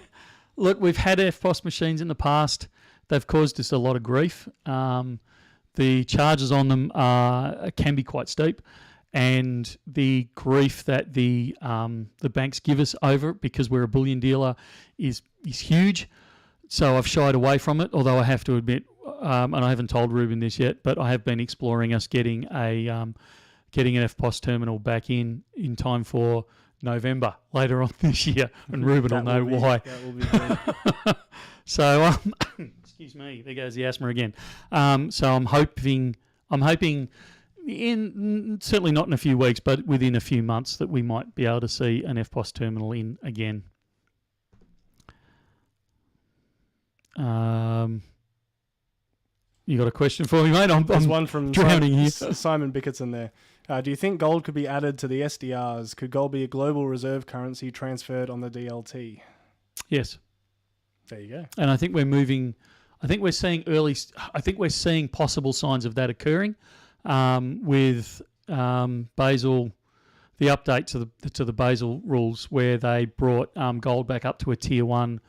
Look, we've had FPOS machines in the past. They've caused us a lot of grief. The charges on them can be quite steep, and the grief that the banks give us over it because we're a bullion dealer is huge. So I've shied away from it, although I have to admit, and I haven't told Ruben this yet, but I have been exploring us getting an FPOS terminal back in time for November later on this year, and Ruben will know why. That will be good. So, excuse me, there goes the asthma again. So I'm hoping in certainly not in a few weeks, but within a few months that we might be able to see an FPOS terminal in again. You got a question for me, mate? There's one from drowning Simon Bickerton there. Do you think gold could be added to the SDRs? Could gold be a global reserve currency transferred on the DLT? Yes. There you go. And I think we're moving. I think we're seeing possible signs of that occurring with Basel, the update to the Basel rules where they brought gold back up to a tier 1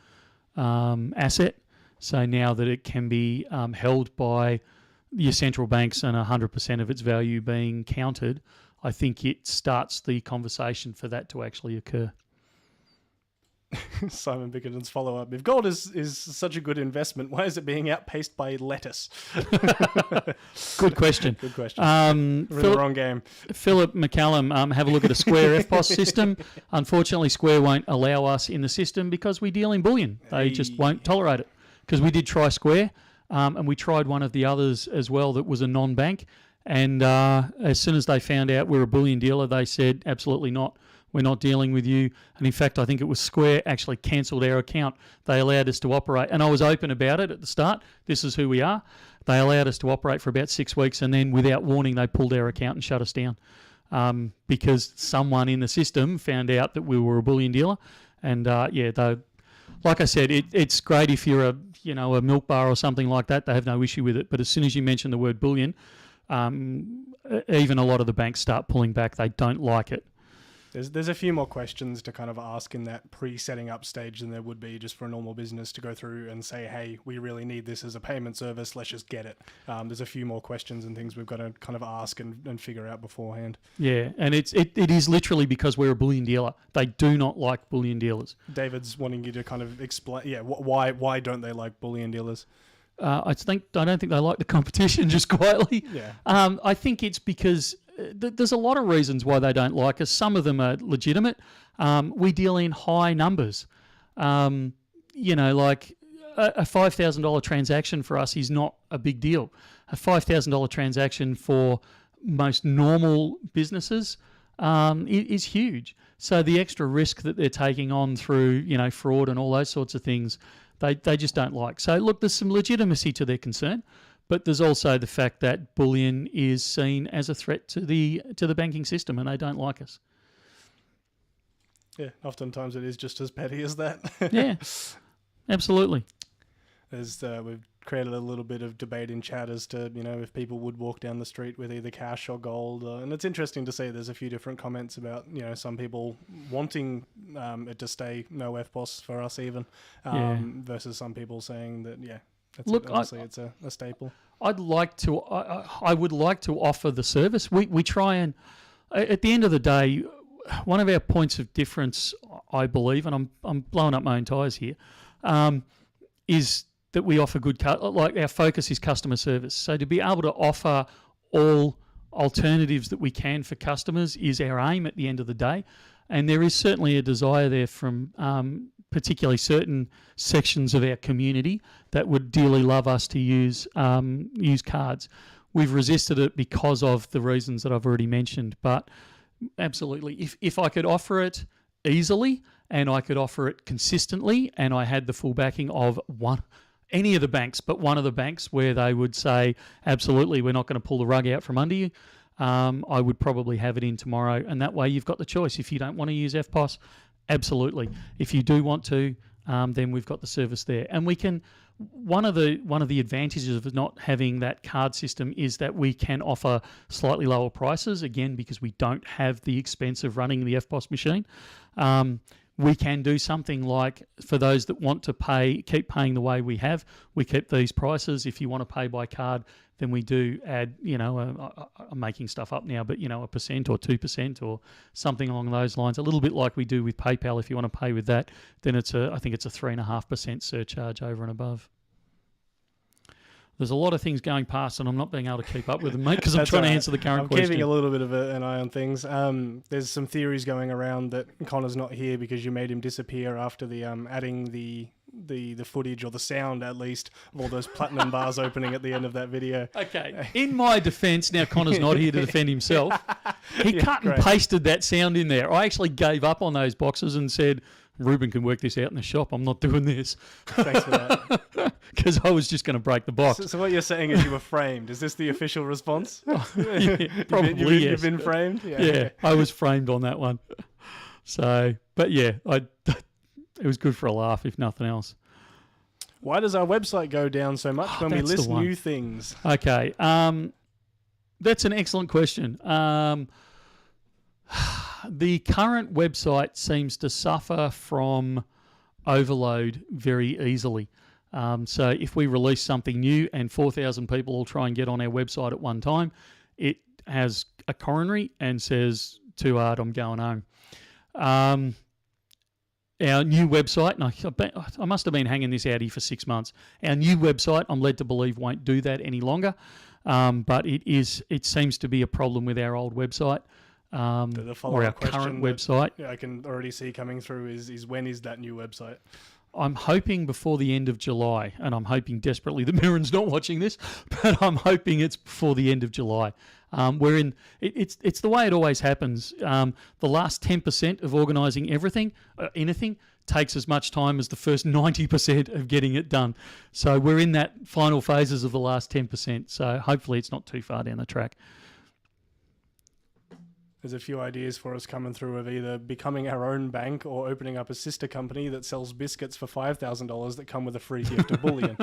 asset. So now that it can be held by your central banks and 100% of its value being counted, I think it starts the conversation for that to actually occur. Simon Bickerton's follow-up. If gold is such a good investment, why is it being outpaced by lettuce? Good question. Good question. We're in the wrong game. Philip McCallum, have a look at a Square FPOS system. Unfortunately, Square won't allow us in the system because we deal in bullion. They just won't tolerate it. Because we did try Square, and we tried one of the others as well that was a non-bank. And as soon as they found out we're a bullion dealer, they said, absolutely not. We're not dealing with you. And in fact, I think it was Square actually cancelled our account. They allowed us to operate. And I was open about it at the start. This is who we are. They allowed us to operate for about 6 weeks. And then without warning, they pulled our account and shut us down because someone in the system found out that we were a bullion dealer. And like I said, it's great if you're a milk bar or something like that. They have no issue with it. But as soon as you mention the word bullion, even a lot of the banks start pulling back. They don't like it. There's a few more questions to kind of ask in that pre-setting up stage than there would be just for a normal business to go through and say, hey, we really need this as a payment service. Let's just get it. There's a few more questions and things we've got to kind of ask and figure out beforehand. Yeah, and it is literally because we're a bullion dealer. They do not like bullion dealers. David's wanting you to kind of explain, why don't they like bullion dealers? I don't think they like the competition, just quietly. Yeah. I think it's because there's a lot of reasons why they don't like us. Some of them are legitimate. We deal in high numbers. Like a $5,000 transaction for us is not a big deal. A $5,000 transaction for most normal businesses is huge. So the extra risk that they're taking on through, fraud and all those sorts of things, they just don't like. So look, there's some legitimacy to their concern. But there's also the fact that bullion is seen as a threat to the banking system, and they don't like us. Yeah, oftentimes it is just as petty as that. Yeah, absolutely. We've created a little bit of debate in chat as to, if people would walk down the street with either cash or gold. And it's interesting to see there's a few different comments about, some people wanting it to stay no FPOS for us even, versus some people saying that, Look, honestly, it's a staple. I'd like to, I would like to offer the service. We try and, at the end of the day, one of our points of difference, I believe, and I'm blowing up my own tyres here, is that we offer good, like our focus is customer service. So to be able to offer all alternatives that we can for customers is our aim at the end of the day. And there is certainly a desire there from particularly certain sections of our community that would dearly love us to use cards. We've resisted it because of the reasons that I've already mentioned. But absolutely, if I could offer it easily and I could offer it consistently and I had the full backing of any of the banks, but one of the banks where they would say, absolutely, we're not going to pull the rug out from under you, I would probably have it in tomorrow. And that way you've got the choice. If you don't want to use FPOS, absolutely. If you do want to, then we've got the service there. And we can, one of the advantages of not having that card system is that we can offer slightly lower prices, again, because we don't have the expense of running the FPOS machine. We can do something like, for those that want to keep paying the way we have, we keep these prices. If you want to pay by card, then we do add, I'm making stuff up now, but, 1% or 2% or something along those lines, a little bit like we do with PayPal. If you want to pay with that, then I think it's a 3.5% surcharge over and above. There's a lot of things going past, and I'm not being able to keep up with them, mate, because I'm trying to answer the current question. I'm keeping a little bit of an eye on things. There's some theories going around that Connor's not here because you made him disappear after the adding the footage, or the sound at least, of all those platinum bars opening at the end of that video. Okay, in my defence, now Connor's not here to defend himself. He cut and pasted that sound in there. I actually gave up on those boxes and said, Ruben can work this out in the shop. I'm not doing this. Thanks for that. Because I was just going to break the box. So what you're saying is you were framed. Is this the official response? Yeah, probably, yes. You've been framed? Yeah, I was framed on that one. So, but yeah, it was good for a laugh, if nothing else. Why does our website go down so much when we list new things? Okay, that's an excellent question. The current website seems to suffer from overload very easily. So if we release something new and 4,000 people will try and get on our website at one time, it has a coronary and says, too hard, I'm going home. Our new website, and I must have been hanging this out here for 6 months. Our new website, I'm led to believe, won't do that any longer. But it seems to be a problem with our old website. Or our current website. I can already see coming through is when is that new website? I'm hoping before the end of July, and I'm hoping desperately that Mirren's not watching this, but I'm hoping it's before the end of July. It's the way it always happens. The last 10% of organising anything, takes as much time as the first 90% of getting it done. So we're in that final phases of the last 10%. So hopefully it's not too far down the track. There's a few ideas for us coming through of either becoming our own bank or opening up a sister company that sells biscuits for $5,000 that come with a free gift of bullion.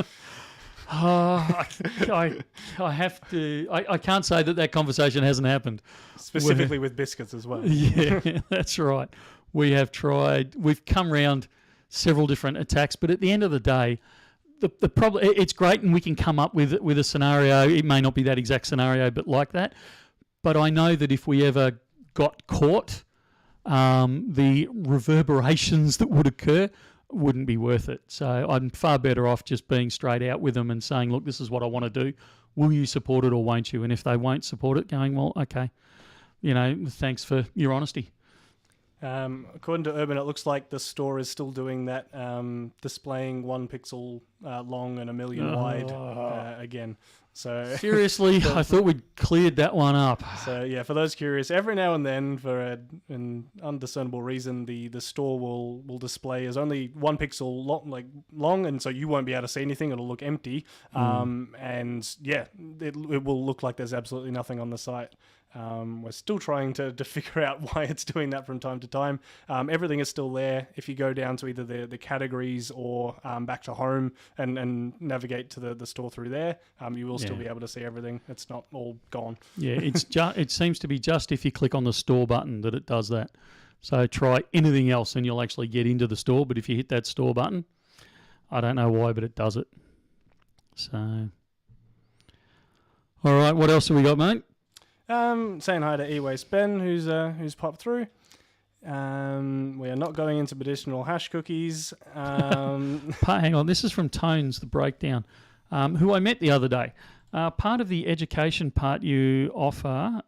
I have to. I can't say that conversation hasn't happened. Specifically with biscuits as well. Yeah, that's right. We have tried. We've come around several different attacks, but at the end of the day, the problem. It's great, and we can come up with a scenario. It may not be that exact scenario, but like that. But I know that if we ever got caught, the reverberations that would occur wouldn't be worth it. So I'm far better off just being straight out with them and saying, look, this is what I want to do. Will you support it or won't you? And if they won't support it, going, well, okay, thanks for your honesty. According to Urban, it looks like the store is still doing that, displaying 1 pixel long and 1 million wide again. So seriously, I thought we'd cleared that one up. So yeah, for those curious, every now and then, for an undiscernible reason, the store will display as only 1 pixel long, and so you won't be able to see anything. It'll look empty, and yeah, it will look like there's absolutely nothing on the site. We're still trying to figure out why it's doing that from time to time. Everything is still there. If you go down to either the categories or back to home and navigate to the store through there, you will still be able to see everything. It's not all gone. Yeah, it seems to be just if you click on the store button that it does that. So try anything else and you'll actually get into the store. But if you hit that store button, I don't know why, but it does it. So, all right, what else have we got, mate? Saying hi to E-Waste Ben, who's popped through. We are not going into medicinal hash cookies. Hang on, this is from Tones, the breakdown, who I met the other day. Part of the education part you offer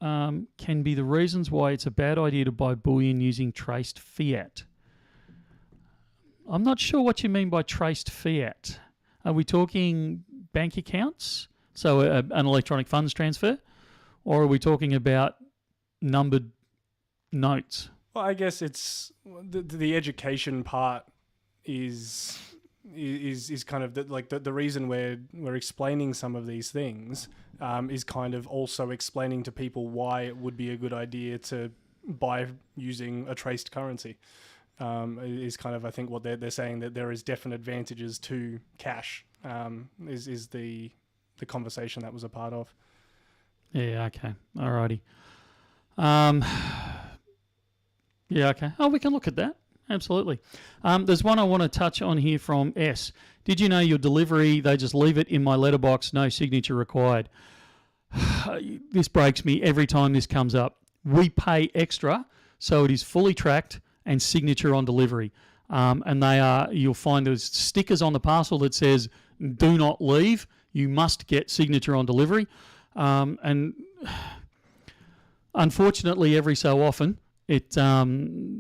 can be the reasons why it's a bad idea to buy bullion using traced fiat. I'm not sure what you mean by traced fiat. Are we talking bank accounts, so an electronic funds transfer? Or are we talking about numbered notes? Well, I guess it's the education part is kind of the reason we're explaining some of these things is kind of also explaining to people why it would be a good idea to buy using a traced currency. Is kind of, I think, what they're saying, that there is definite advantages to cash. Is the conversation that was a part of. Yeah, okay. Alrighty. Yeah, okay. Oh, we can look at that. Absolutely. There's one I want to touch on here from S. Did you know your delivery, they just leave it in my letterbox, no signature required? This breaks me every time this comes up. We pay extra, so it is fully tracked and signature on delivery. And you'll find there's stickers on the parcel that says, do not leave. You must get signature on delivery. And unfortunately, every so often, they do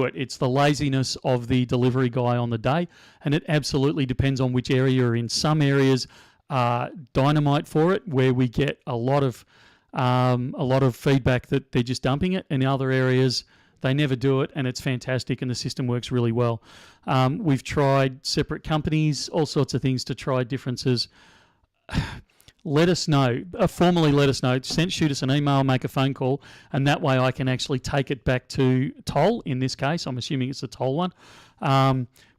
it. It's the laziness of the delivery guy on the day, and it absolutely depends on which area you're in. Some areas are dynamite for it, where we get a lot of feedback that they're just dumping it. In other areas, they never do it, and it's fantastic, and the system works really well. We've tried separate companies, all sorts of things to try differences. Let us know, formally let us know. Shoot us an email, make a phone call, and that way I can actually take it back to Toll. In this case, I'm assuming it's a Toll one.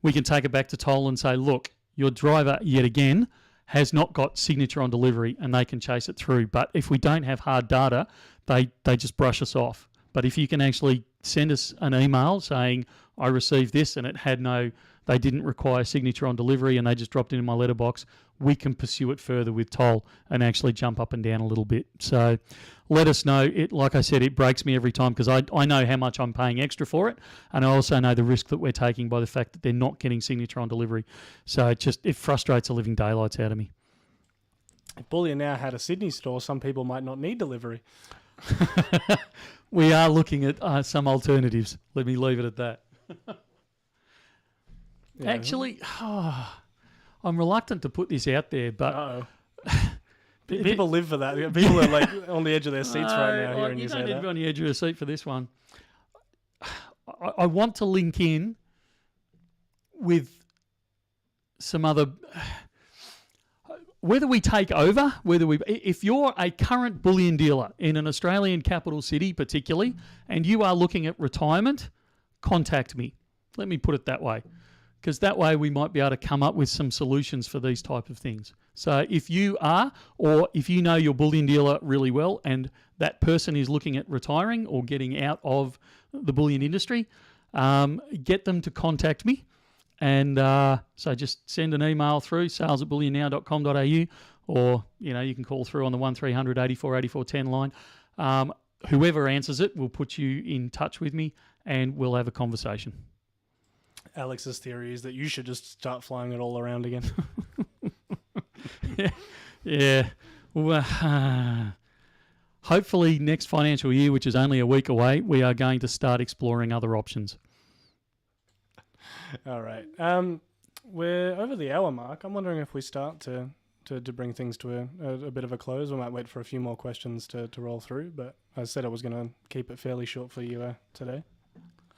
We can take it back to Toll and say, look, your driver, yet again, has not got signature on delivery, and they can chase it through. But if we don't have hard data, they just brush us off. But if you can actually send us an email saying, I received this and they didn't require signature on delivery and they just dropped it in my letterbox, we can pursue it further with Toll and actually jump up and down a little bit. So let us know. Like I said, it breaks me every time because I know how much I'm paying extra for it, and I also know the risk that we're taking by the fact that they're not getting signature on delivery. So it frustrates the living daylights out of me. If Bullion Now had a Sydney store, some people might not need delivery. We are looking at some alternatives. Let me leave it at that. Yeah. Actually, I'm reluctant to put this out there, but people live for that. People are like on the edge of their seats right now hearing you say that. You don't need to be on the edge of your seat for this one. I want to link in with some other... Whether we take over, if you're a current bullion dealer in an Australian capital city particularly, and you are looking at retirement, contact me. Let me put it that way. Because that way we might be able to come up with some solutions for these type of things. So if you are, or if you know your bullion dealer really well and that person is looking at retiring or getting out of the bullion industry, get them to contact me. And so just send an email through sales@bullionnow.com.au, or you can call through on the 1300 84 84 10 line. Whoever answers it will put you in touch with me and we'll have a conversation. Alex's theory is that you should just start flying it all around again. Yeah. Well, hopefully next financial year, which is only a week away, we are going to start exploring other options. All right. We're over the hour mark. I'm wondering if we start to bring things to a bit of a close. We might wait for a few more questions to roll through, but I said I was going to keep it fairly short for you today.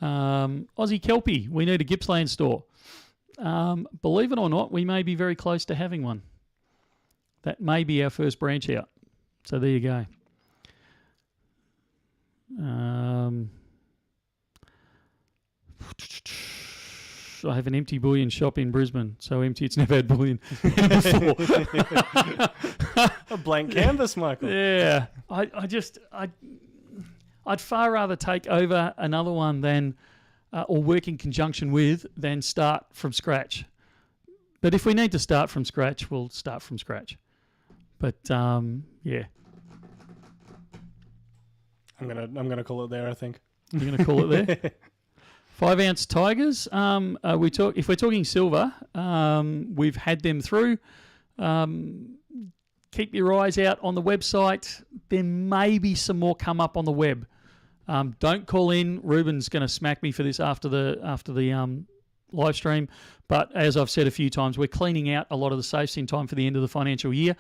Aussie Kelpie, we need a Gippsland store. Believe it or not, we may be very close to having one. That may be our first branch out. So there you go. I have an empty bullion shop in Brisbane, so empty it's never had bullion before. A blank canvas, Michael. Yeah, I'd far rather take over another one than, or work in conjunction with, than start from scratch. But if we need to start from scratch, we'll start from scratch. But yeah, I'm gonna call it there. I think you're gonna call it there. 5-ounce tigers. If we're talking silver, we've had them through. Keep your eyes out on the website. There may be some more come up on the web. Don't call in. Ruben's going to smack me for this after the live stream. But as I've said a few times, we're cleaning out a lot of the safes in time for the end of the financial year.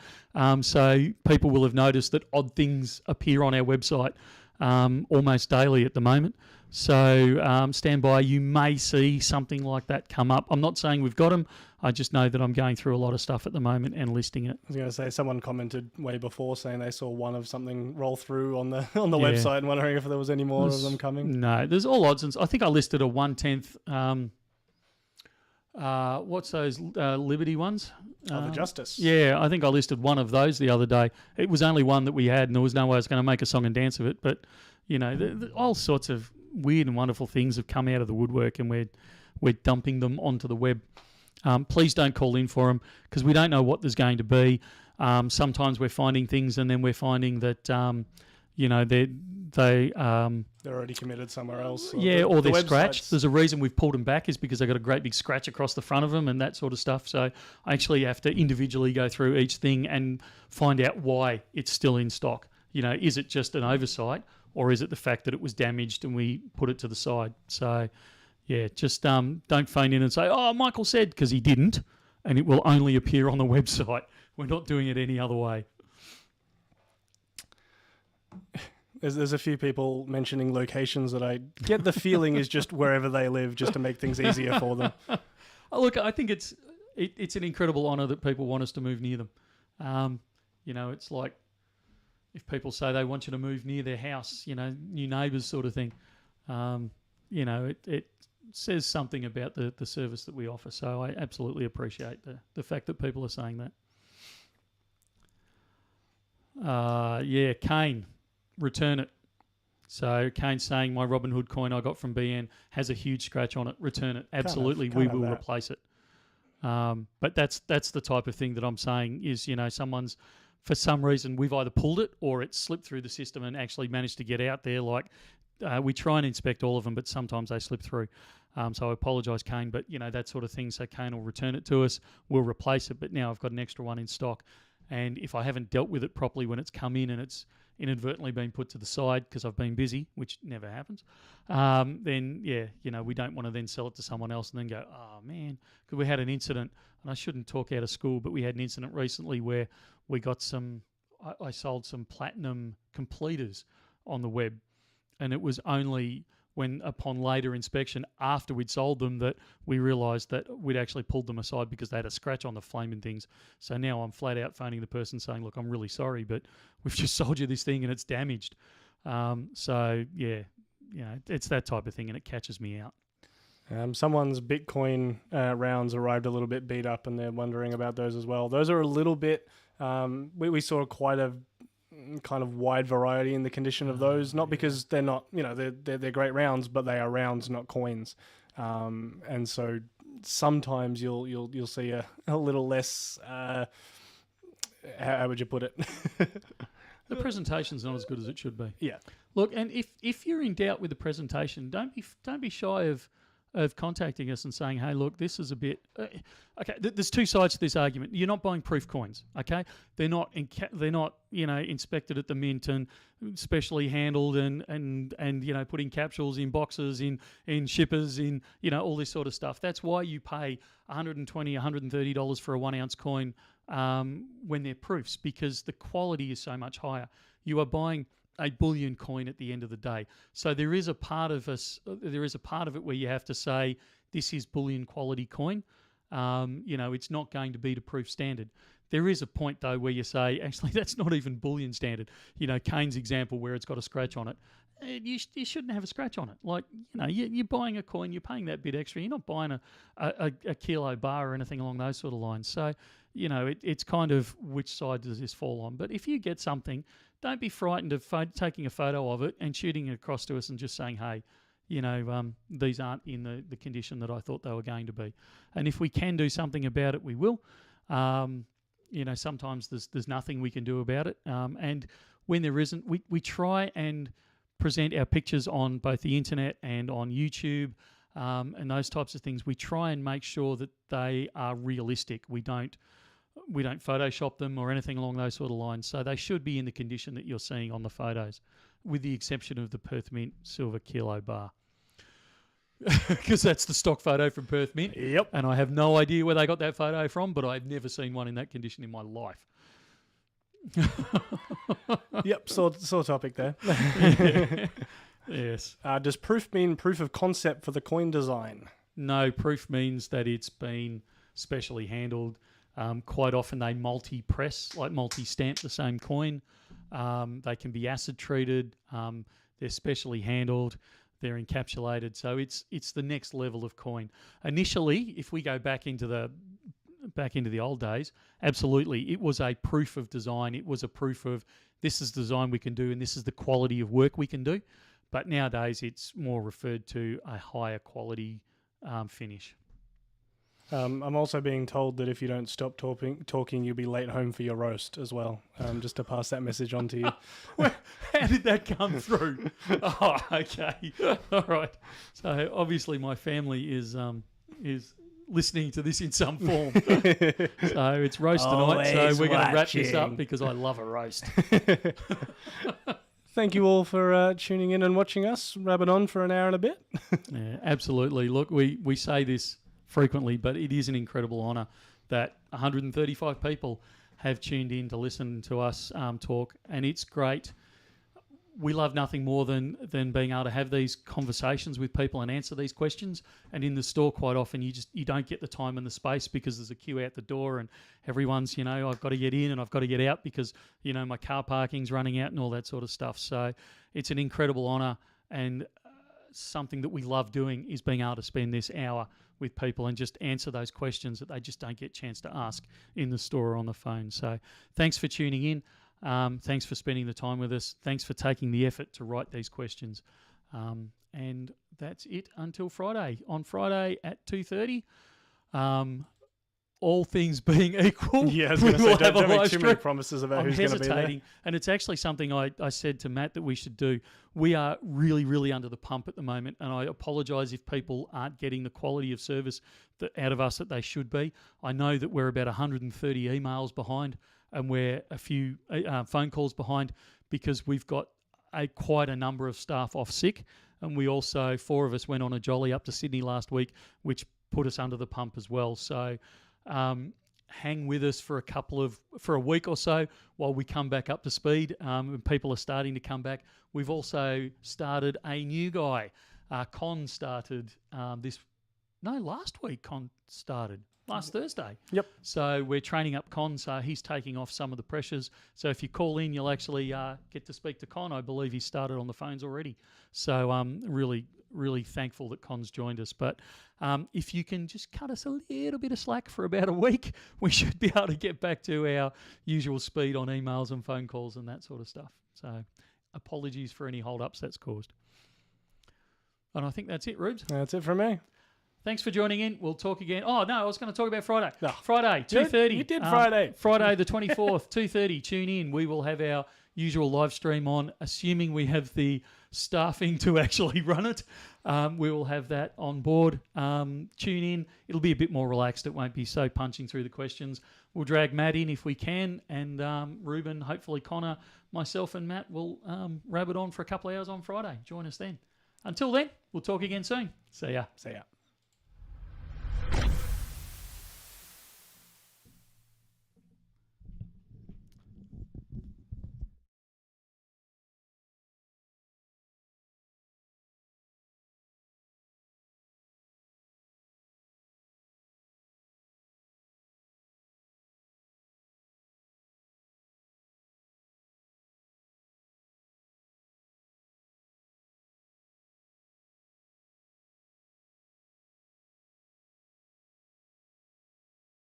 So people will have noticed that odd things appear on our website almost daily at the moment. So stand by. You may see something like that come up. I'm not saying we've got them. I just know that I'm going through a lot of stuff at the moment and listing it. I was going to say, someone commented way before saying they saw one of something roll through on the website and wondering if there was any more of them coming. No, there's all odds. And I think I listed a 1/10. What's those Liberty ones? The Justice. Yeah, I think I listed one of those the other day. It was only one that we had, and there was no way I was going to make a song and dance of it. But all sorts of weird and wonderful things have come out of the woodwork, and we're dumping them onto the web. Please don't call in for them because we don't know what there's going to be. Sometimes we're finding things, and then we're finding that they're already committed somewhere else. Or they're scratched. There's a reason we've pulled them back is because they've got a great big scratch across the front of them and that sort of stuff. So I actually have to individually go through each thing and find out why it's still in stock. Is it just an oversight or is it the fact that it was damaged and we put it to the side? So, yeah, just don't phone in and say, oh, Michael said, because he didn't, and it will only appear on the website. We're not doing it any other way. There's a few people mentioning locations that I get the feeling is just wherever they live, just to make things easier for them. Look, I think it's an incredible honour that people want us to move near them. It's like if people say they want you to move near their house, new neighbours sort of thing. It says something about the service that we offer. So I absolutely appreciate the fact that people are saying that. Kane. Return it. So Kane's saying my Robin Hood coin I got from BN has a huge scratch on it. Return it. Absolutely, we will replace it. But that's the type of thing that I'm saying is, someone's, for some reason, we've either pulled it or it's slipped through the system and actually managed to get out there. Like we try and inspect all of them, but sometimes they slip through. So I apologise, Kane, but that sort of thing. So Kane will return it to us. We'll replace it. But now I've got an extra one in stock. And if I haven't dealt with it properly when it's come in and it's inadvertently been put to the side because I've been busy, which never happens, then, we don't want to then sell it to someone else and then go, oh, man, because we had an incident, and I shouldn't talk out of school, but we had an incident recently where we got I sold some platinum completers on the web, and it was only when upon later inspection after we'd sold them that we realised that we'd actually pulled them aside because they had a scratch on the flaming things. So now I'm flat out phoning the person saying, look, I'm really sorry, but we've just sold you this thing and it's damaged. It's that type of thing and it catches me out. Someone's Bitcoin rounds arrived a little bit beat up and they're wondering about those as well. Those are a little bit, we saw quite a kind of wide variety in the condition of those, not because they're not, they're great rounds, but they are rounds, not coins. And so sometimes you'll see a little less, how would you put it? The presentation's not as good as it should be. Yeah. Look, and if you're in doubt with the presentation, don't be shy of contacting us and saying, hey, look, this is a bit... okay, there's two sides to this argument. You're not buying proof coins, okay? They're not inspected at the mint and specially handled and putting capsules in boxes, in shippers, in, all this sort of stuff. That's why you pay $120, $130 for a 1 ounce coin when they're proofs, because the quality is so much higher. You are buying a bullion coin at the end of the day. So there is a part of it where you have to say, this is bullion quality coin. It's not going to be to proof standard. There is a point though where you say, actually, that's not even bullion standard. Kane's example where it's got a scratch on it. you shouldn't have a scratch on it. Like, you're buying a coin, you're paying that bit extra. You're not buying a kilo bar or anything along those sort of lines. So, it's kind of which side does this fall on. But if you get something, don't be frightened of taking a photo of it and shooting it across to us and just saying, hey, these aren't in the condition that I thought they were going to be. And if we can do something about it, we will. Sometimes there's nothing we can do about it. And when there isn't, we try and present our pictures on both the internet and on YouTube and those types of things. We try and make sure that they are realistic. We don't Photoshop them or anything along those sort of lines. So they should be in the condition that you're seeing on the photos, with the exception of the Perth Mint silver kilo bar. Because that's the stock photo from Perth Mint. Yep. And I have no idea where they got that photo from, but I've never seen one in that condition in my life. Yep, sore topic there. Yes. Does proof mean proof of concept for the coin design? No, proof means that it's been specially handled. Quite often they multi-press, like multi-stamp the same coin. They can be acid treated. They're specially handled. They're encapsulated. So it's the next level of coin. Initially, if we go back into the old days, absolutely, it was a proof of design. It was a proof of this is the design we can do and this is the quality of work we can do. But nowadays, it's more referred to a higher quality finish. I'm also being told that if you don't stop talking, you'll be late home for your roast as well. Just to pass that message on to you. How did that come through? Oh, okay. All right. So obviously my family is listening to this in some form. So it's roast tonight. So we're going to wrap this up because I love a roast. Thank you all for tuning in and watching us rabbit on for an hour and a bit. Yeah, absolutely. Look, we say this frequently, but it is an incredible honour that 135 people have tuned in to listen to us talk, and it's great. We love nothing more than being able to have these conversations with people and answer these questions. And in the store, quite often you don't get the time and the space because there's a queue out the door, and everyone's I've got to get in and I've got to get out because my car parking's running out and all that sort of stuff. So it's an incredible honour, and something that we love doing is being able to spend this hour with people and just answer those questions that they just don't get a chance to ask in the store or on the phone. So thanks for tuning in. Thanks for spending the time with us. Thanks for taking the effort to write these questions. And that's it until Friday. On Friday at 2:30, all things being equal, yeah, I was going to say, don't make too many stream. promises about I'm who's going to be there. hesitating, and it's actually something I said to Matt that we should do. We are really, really under the pump at the moment, and I apologise if people aren't getting the quality of service out of us that they should be. I know that we're about 130 emails behind, and we're a few phone calls behind because we've got quite a number of staff off sick, and we also, 4 of us went on a jolly up to Sydney last week, which put us under the pump as well. So hang with us for a week or so while we come back up to speed. And people are starting to come back. We've also started a new guy. Con started last week. Con started last Thursday. Yep. So we're training up Con, so he's taking off some of the pressures. So if you call in, you'll actually get to speak to Con. I believe he started on the phones already. So really, really thankful that Con's joined us. But if you can just cut us a little bit of slack for about a week, we should be able to get back to our usual speed on emails and phone calls and that sort of stuff. So apologies for any hold-ups that's caused. And I think that's it, Rubes. That's it from me. Thanks for joining in. We'll talk again. Oh, no, I was going to talk about Friday. No. Friday, 2:30. You did Friday. Friday the 24th, 2:30. Tune in. We will have our usual live stream on, assuming we have the staffing to actually run it. We will have that on board. Tune in. It'll be a bit more relaxed. It won't be so punching through the questions. We'll drag Matt in if we can, and Ruben, hopefully Connor, myself and Matt will rabbit on for a couple of hours on Friday. Join us then. Until then, we'll talk again soon. See ya. See ya.